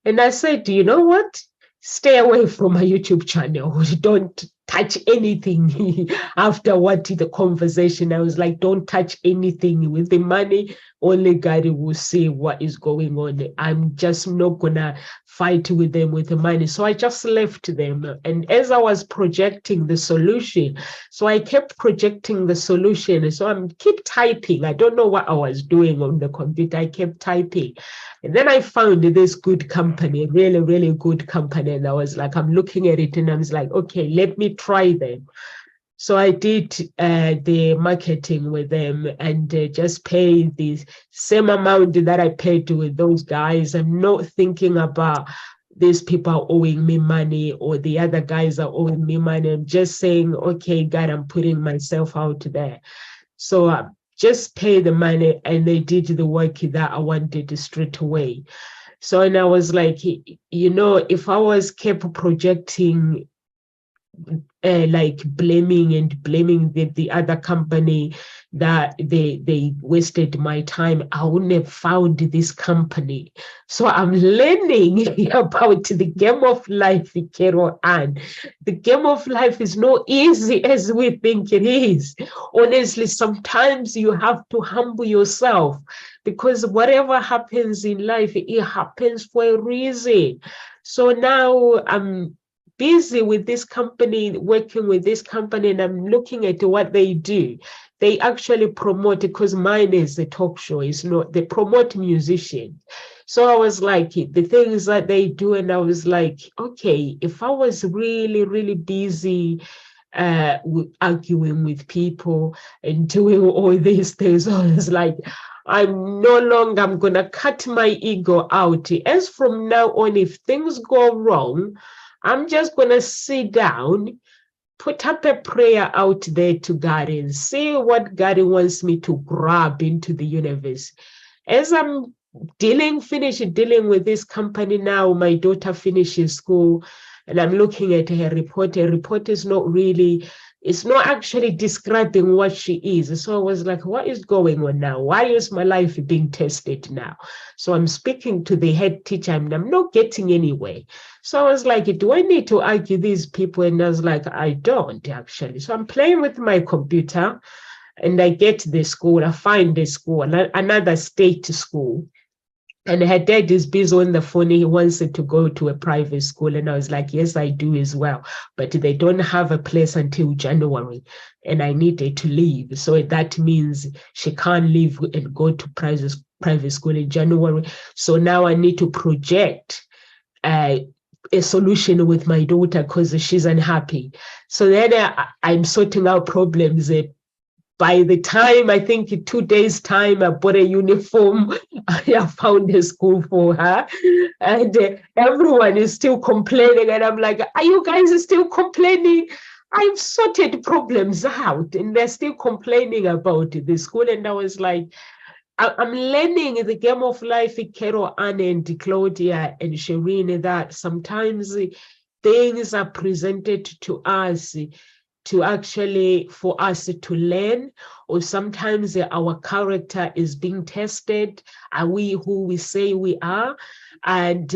and I said, you know what? Stay away from my YouTube channel. Don't touch anything. After what the conversation, I was like, don't touch anything with the money. Only God will see what is going on. I'm just not gonna fight with them with the money. So I just left them. And as I was projecting the solution, so I kept projecting the solution. So I'm keep typing. I don't know what I was doing on the computer. I kept typing. And then I found this good company, really, really good company. And I was like, I'm looking at it and I was like, okay, let me try them. So I did the marketing with them and just pay the same amount that I paid with those guys. I'm not thinking about these people are owing me money or the other guys are owing me money. I'm just saying, okay, God, I'm putting myself out there. So just pay the money, and they did the work that I wanted straight away. So, and I was like, you know, if I was kept projecting, like blaming the other company that they wasted my time, I wouldn't have found this company. So I'm learning about the game of life, Carol Ann. The game of life is not easy as we think it is. Honestly, sometimes you have to humble yourself, because whatever happens in life, it happens for a reason. So now I'm busy with this company, working with this company, and I'm looking at what they do. They actually promote, because mine is a talk show, it's not, they promote musicians. So I was like, the things that they do, and I was like, okay, if I was really, really busy arguing with people and doing all these things, I was like, I'm going to cut my ego out. As from now on, if things go wrong, I'm just going to sit down, put up a prayer out there to God and see what God wants me to grab into the universe. As I'm finished dealing with this company now, my daughter finishes school and I'm looking at her report. Her report is not really, it's not actually describing what she is. So I was like, what is going on now? Why is my life being tested now? So I'm speaking to the head teacher and I'm not getting anywhere. So I was like, do I need to argue these people? And I was like, I don't actually. So I'm playing with my computer and I get to the school. I find the school, another state school. And her dad is busy on the phone. He wants to go to a private school. And I was like, yes, I do as well. But they don't have a place until January. And I needed to leave. So that means she can't leave and go to private school in January. So now I need to project a solution with my daughter because she's unhappy. So then I'm sorting out problems. By the time, I think 2 days time, I bought a uniform. I found a school for her. And everyone is still complaining. And I'm like, are you guys still complaining? I've sorted problems out. And they're still complaining about the school. And I was like, I'm learning the game of life, Carol Ann and Claudia and Shireen, that sometimes things are presented to us to actually for us to learn, or sometimes our character is being tested. Are we who we say we are? And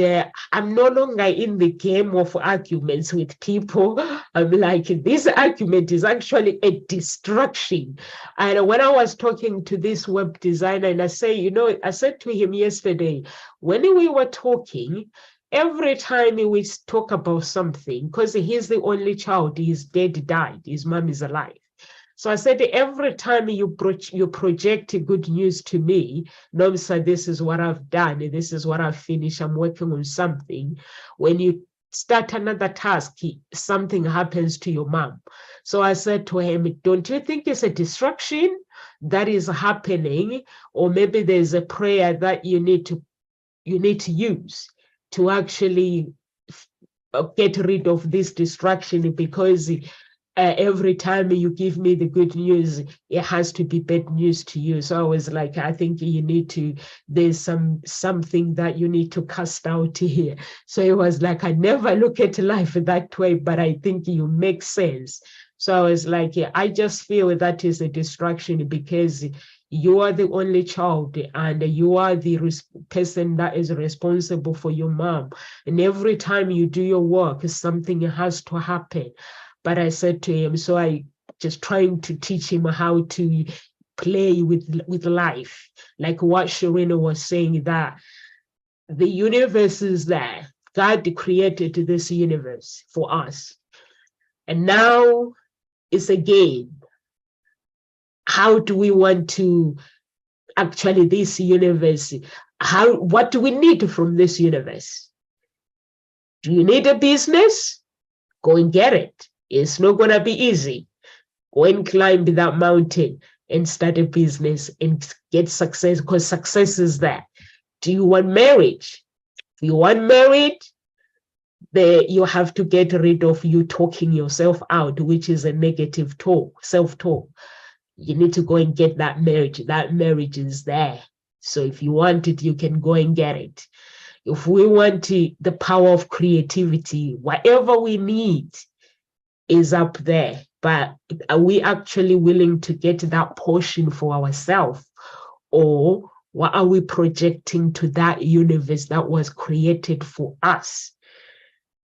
I'm no longer in the game of arguments with people. I'm like, this argument is actually a distraction. And when I was talking to this web designer, and I say, I said to him yesterday, when we were talking, every time we talk about something, because he's the only child, his dad died, his mom is alive. So I said, every time you project good news to me, Nomsa, this is what I've done, this is what I've finished, I'm working on something. When you start another task, something happens to your mom. So I said to him, don't you think it's a distraction that is happening? Or maybe there's a prayer that you need to use to actually get rid of this distraction, because every time you give me the good news, it has to be bad news to you. So I was like, I think you need to, there's something that you need to cast out here. So it was like, I never look at life that way, but I think you make sense. So I was like, yeah, I just feel that is a distraction, because you are the only child and you are the person that is responsible for your mom. And every time you do your work, something has to happen. But I said to him, so I just trying to teach him how to play with life. Like what Sharina was saying, that the universe is there. God created this universe for us. And now it's a game. How do we want to actually this universe? What do we need from this universe? Do you need a business? Go and get it. It's not going to be easy. Go and climb that mountain and start a business and get success, because success is there. Do you want marriage? If you want married, you have to get rid of you talking yourself out, which is a negative talk, self-talk. You need to go and get that marriage. That marriage is there. So if you want it, you can go and get it. If we want the power of creativity, whatever we need is up there. But are we actually willing to get that portion for ourselves? Or what are we projecting to that universe that was created for us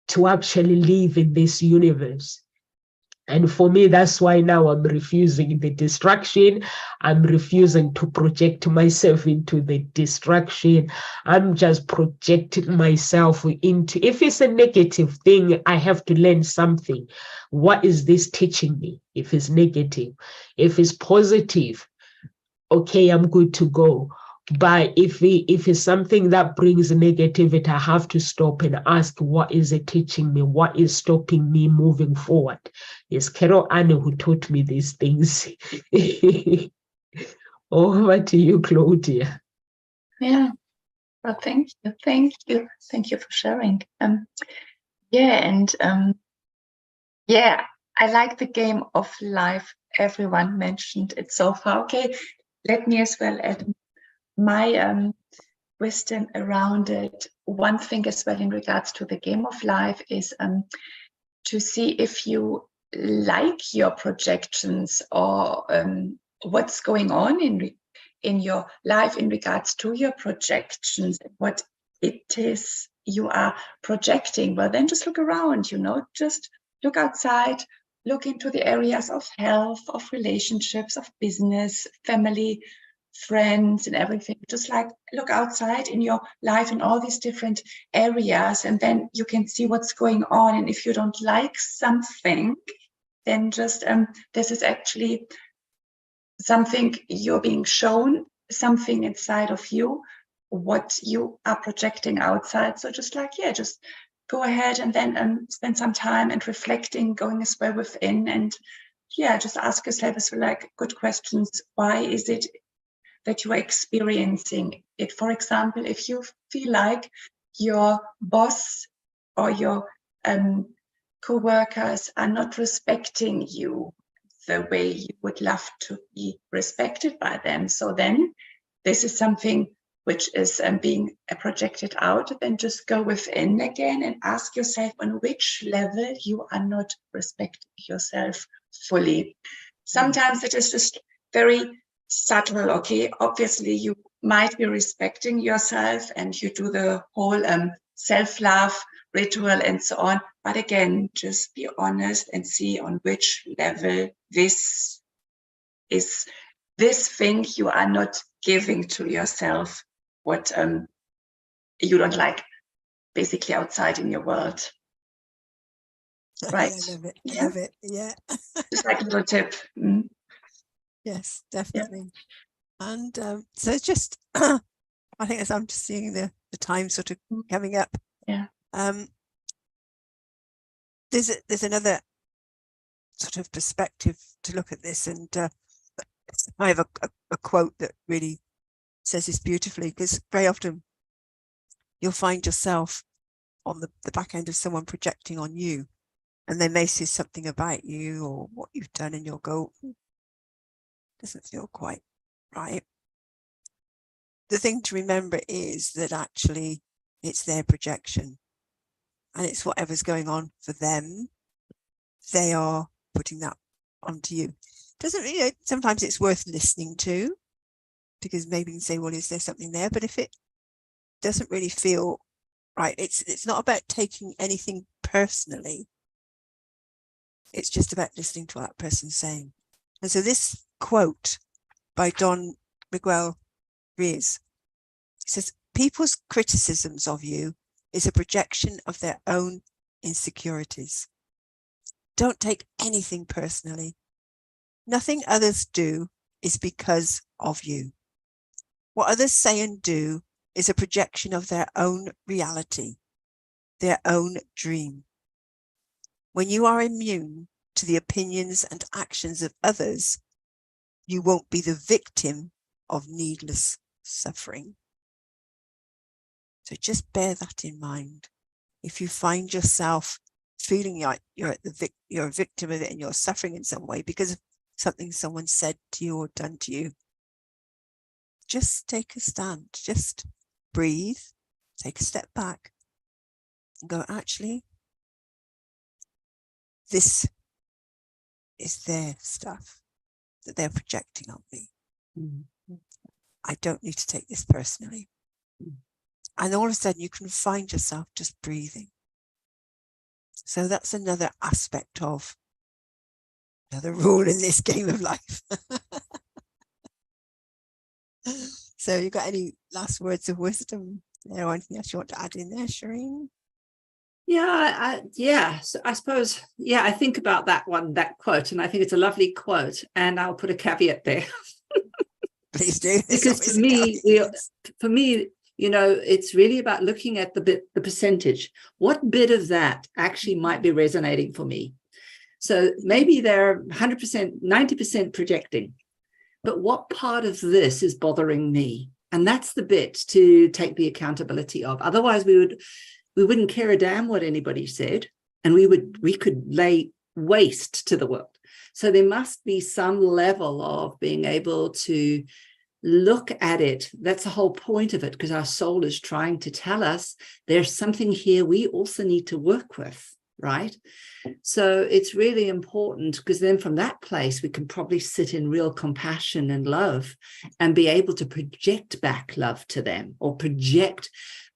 to actually live in this universe? And for me, that's why now I'm refusing the distraction. I'm refusing to project myself into the distraction. I'm just projecting myself into, if it's a negative thing, I have to learn something. What is this teaching me? If it's negative, if it's positive, okay, I'm good to go. But if it's something that brings negativity, I have to stop and ask, what is it teaching me? What is stopping me moving forward? It's Carol Anne who taught me these things. Over to you, Claudia. Yeah. Well, thank you. Thank you. Thank you for sharing. Yeah, I like the game of life. Everyone mentioned it so far. Okay, let me as well add my wisdom around it. One thing as well in regards to the game of life is to see if you like your projections, or what's going on in your life in regards to your projections, what it is you are projecting. Well, then just look around, just look outside, look into the areas of health, of relationships, of business, family, friends, and everything. Just like look outside in your life in all these different areas, and then you can see what's going on. And if you don't like something, then just this is actually something you're being shown, something inside of you, what you are projecting outside. So just just go ahead and then spend some time and reflecting, going as well within, and just ask yourself as well, like, good questions. Why is it that you are experiencing it? For example, if you feel like your boss or your co-workers are not respecting you the way you would love to be respected by them, so then this is something which is being projected out, then just go within again and ask yourself on which level you are not respecting yourself fully. Sometimes it is just very subtle, okay? Obviously, you might be respecting yourself and you do the whole self-love ritual and so on. But again, just be honest and see on which level this thing you are not giving to yourself, what you don't like, basically outside in your world. Right. I love it. Yeah. Love it. Yeah. Just like a little tip. Yes, definitely. Yeah. And so it's just, I think as I'm just seeing the time sort of coming up. Yeah. There's another sort of perspective to look at this, and I have a quote that really says this beautifully, because very often you'll find yourself on the back end of someone projecting on you, and they may say something about you or what you've done, and you'll go, doesn't feel quite right. The thing to remember is that actually it's their projection, and it's whatever's going on for them. They are putting that onto you. Doesn't really, sometimes it's worth listening to, because maybe you can say, well, is there something there? But if it doesn't really feel right, it's not about taking anything personally. It's just about listening to what that person's saying. And so this quote by Don Miguel Ruiz says, people's criticisms of you is a projection of their own insecurities. Don't take anything personally. Nothing others do is because of you. What others say and do is a projection of their own reality, their own dream. When you are immune to the opinions and actions of others, you won't be the victim of needless suffering. So just bear that in mind. If you find yourself feeling like you're a victim of it and you're suffering in some way because of something someone said to you or done to you, just take a stand, just breathe, take a step back and go, actually, this is their stuff that they're projecting on me. Mm-hmm. I don't need to take this personally. Mm-hmm. And all of a sudden you can find yourself just breathing. So that's another aspect of another rule in this game of life. So you got any last words of wisdom there, or anything else you want to add in there, Shireen? So I suppose, I think about that quote, and I think it's a lovely quote, and I'll put a caveat there. Please do. Because for me, it's really about looking at the percentage. What bit of that actually might be resonating for me? So maybe they're 100%, 90% projecting, but what part of this is bothering me? And that's the bit to take the accountability of. Otherwise, we wouldn't care a damn what anybody said, and we could lay waste to the world. So there must be some level of being able to look at it. That's the whole point of it, because our soul is trying to tell us there's something here we also need to work with, right? So it's really important, because then from that place we can probably sit in real compassion and love and be able to project back love to them, or project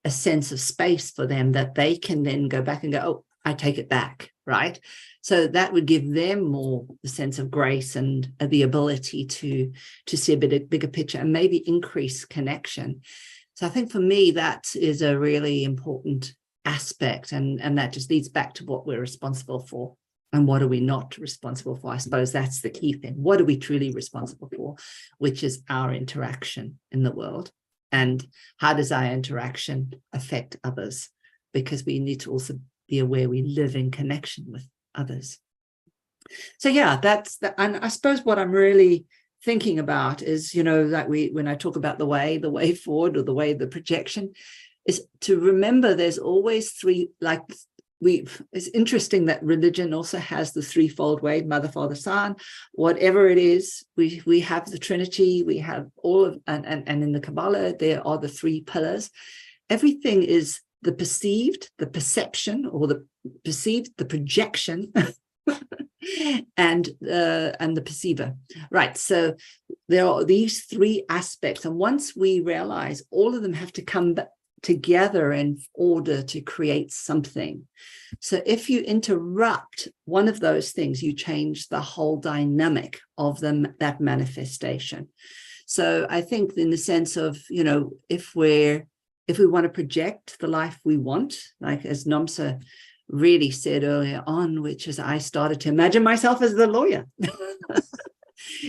a sense of space for them that they can then go back and go, oh, I take it back, right? So that would give them more the sense of grace and the ability to see a bigger picture and maybe increase connection. So I think for me, that is a really important aspect. And that just leads back to what we're responsible for and what are we not responsible for. I suppose that's the key thing. What are we truly responsible for, which is our interaction in the world? And how does our interaction affect others? Because we need to also be aware we live in connection with others. So that's and I suppose what I'm really thinking about is, that when I talk about the way forward, or the projection, is to remember there's always three, like it's interesting that religion also has the threefold way: Mother, Father, Son. Whatever it is, we have the Trinity, we have all of, and in the Kabbalah there are the three pillars. Everything is the perceived, the perception, or the perceived, the projection, and the perceiver. Right. So there are these three aspects, and once we realize all of them have to come together in order to create something. So if you interrupt one of those things, you change the whole dynamic of that manifestation. So I think in the sense of, you know, if we want to project the life we want, like as Nomsa really said earlier on, which is I started to imagine myself as the lawyer.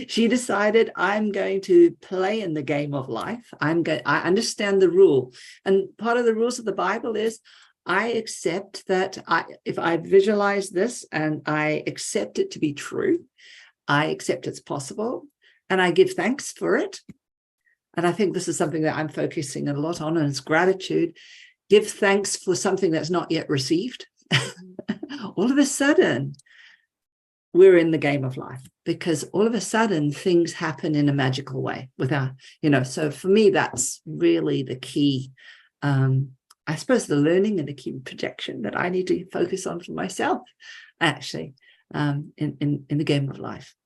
She decided, I'm going to play in the game of life. I understand the rule. And part of the rules of the Bible is I accept that if I visualize this and I accept it to be true, I accept it's possible, and I give thanks for it. And I think this is something that I'm focusing a lot on, and it's gratitude. Give thanks for something that's not yet received. All of a sudden, we're in the game of life, because all of a sudden things happen in a magical way without, you know. So for me, that's really the key, I suppose, the learning and the key projection that I need to focus on for myself, actually, in the game of life.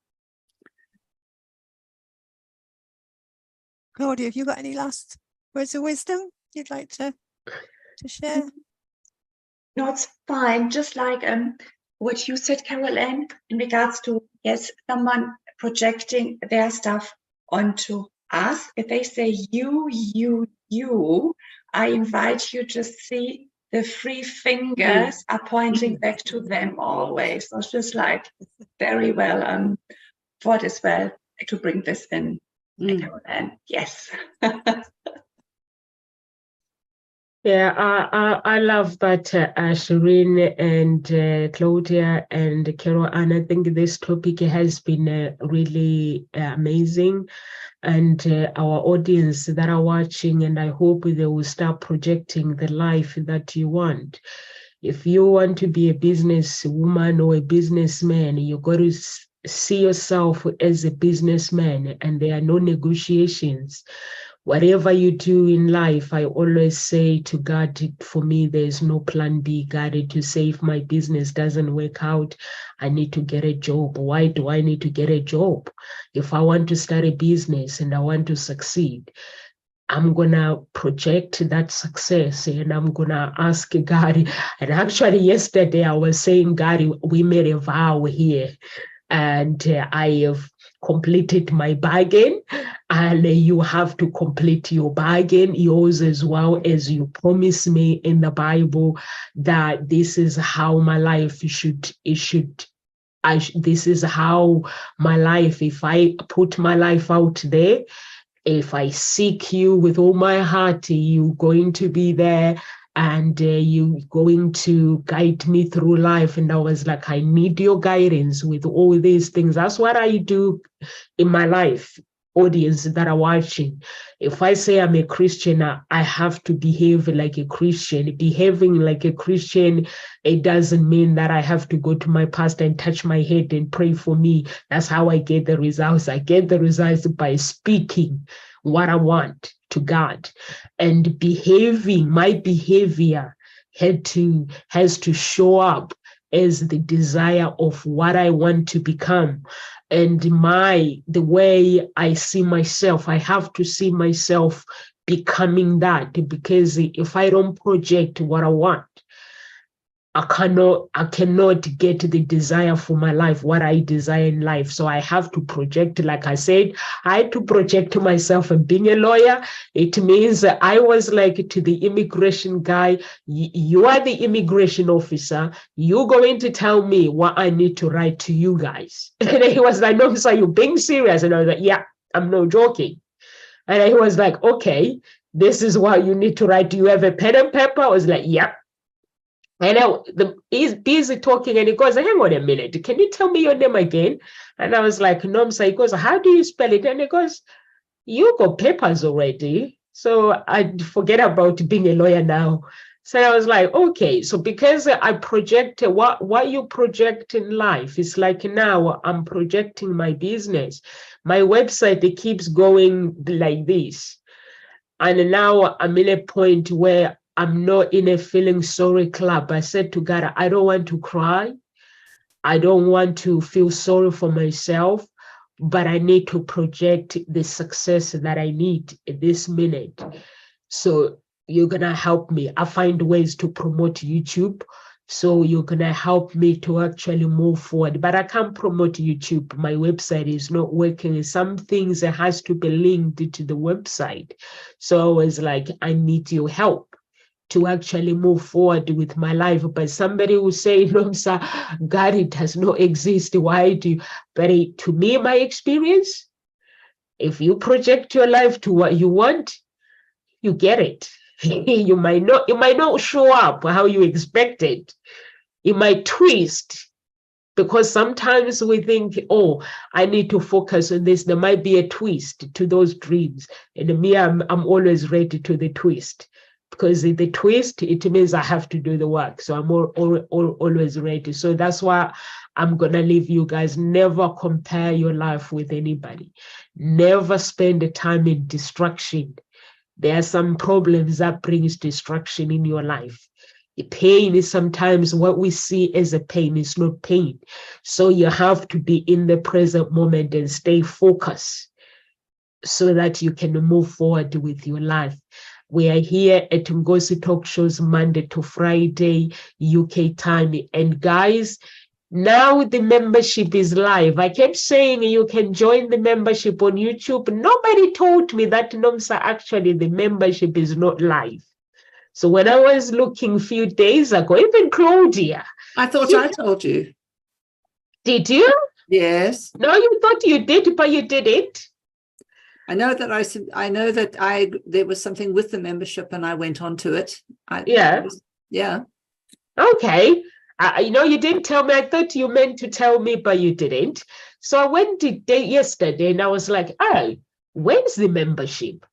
Claudia, have you got any last words of wisdom you'd like to share? No, it's fine. Just like what you said, Carol-Ann, in regards to, yes, someone projecting their stuff onto us. If they say you, I invite you to see the three fingers are pointing back to them always. So it's just like very well thought as well to bring this in. Carol-Ann, yes. Yeah, I love that, Shireen and Claudia and Carol-Ann. I think this topic has been really amazing, and our audience that are watching, and I hope they will start projecting the life that you want. If you want to be a businesswoman or a businessman, you got to see yourself as a businessman, and there are no negotiations. Whatever you do in life, I always say to God, for me, there's no plan B. God, to say if my business doesn't work out, I need to get a job. Why do I need to get a job? If I want to start a business and I want to succeed, I'm going to project that success, and I'm going to ask God. And actually, yesterday I was saying, God, we made a vow here, and I have completed my bargain, and you have to complete your bargain, yours as well, as you promised me in the Bible that this is how my life this is how my life, if I put my life out there, if I seek you with all my heart, you're going to be there, and you're going to guide me through life. And I was like, I need your guidance with all these things. That's what I do in my life. Audience that are watching, if I say I'm a Christian, I have to behave like a Christian. Behaving like a Christian, it doesn't mean that I have to go to my pastor and touch my head and pray for me. That's how I get the results. I get the results by speaking what I want to God, and my behavior has to show up as the desire of what I want to become. And the way I see myself, I have to see myself becoming that, because if I don't project what I want, I cannot get the desire for my life, what I desire in life. So I have to project, like I said, I had to project myself. And being a lawyer, it means I was like to the immigration guy, you are the immigration officer, you're going to tell me what I need to write to you guys. And he was like, no, sir, you're being serious? And I was like, yeah, I'm not joking. And he was like, okay, this is what you need to write. Do you have a pen and paper? I was like, yeah. And he's busy talking, and he goes, hang on a minute, can you tell me your name again? And I was like, Nomsa. He goes, how do you spell it? And he goes, you got papers already. So I forget about being a lawyer now. So I was like, okay, so because I project what you project in life, it's like now I'm projecting my business. My website, it keeps going like this. And now I'm in a point where I'm not in a feeling sorry club. I said to God, I don't want to cry. I don't want to feel sorry for myself, but I need to project the success that I need at this minute. So you're going to help me. I find ways to promote YouTube. So you're going to help me to actually move forward. But I can't promote YouTube. My website is not working. Some things that has to be linked to the website. So I was like, I need your help to actually move forward with my life. But somebody will say, no, sir, God, it does not exist. Why do you? But to me, my experience, if you project your life to what you want, you get it. It might not show up how you expected. It might twist, because sometimes we think, oh, I need to focus on this. There might be a twist to those dreams. And me, I'm always ready to the twist, because the twist, it means I have to do the work. So I'm always ready. So that's why I'm going to leave you guys. Never compare your life with anybody. Never spend the time in distraction. There are some problems that brings distraction in your life. The pain is sometimes what we see as a pain is not pain. So you have to be in the present moment and stay focused so that you can move forward with your life. We are here at Ngozi Talk Shows Monday to Friday, UK time. And guys, now the membership is live. I kept saying you can join the membership on YouTube. Nobody told me that, Nomsa, actually the membership is not live. So when I was looking a few days ago, even Claudia. I thought I told you. Did you? Yes. No, you thought you did, but you didn't. I know that there was something with the membership and I went on to it. Yeah. Okay. You didn't tell me. I thought you meant to tell me, but you didn't. So I went yesterday and I was like, oh, when's the membership?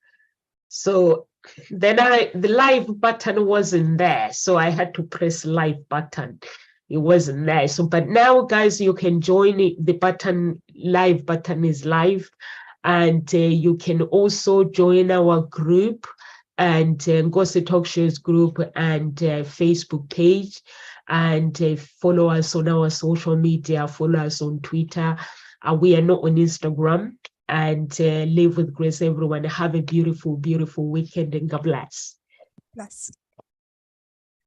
So then the live button wasn't there. So I had to press live button. It wasn't there. So, but now, guys, you can join it. The live button is live. And you can also join our group and Ngozi Talk Shows group and Facebook page, and follow us on our social media, follow us on Twitter. We are not on Instagram. And live with grace, everyone. Have a beautiful, beautiful weekend, and God bless. Bless.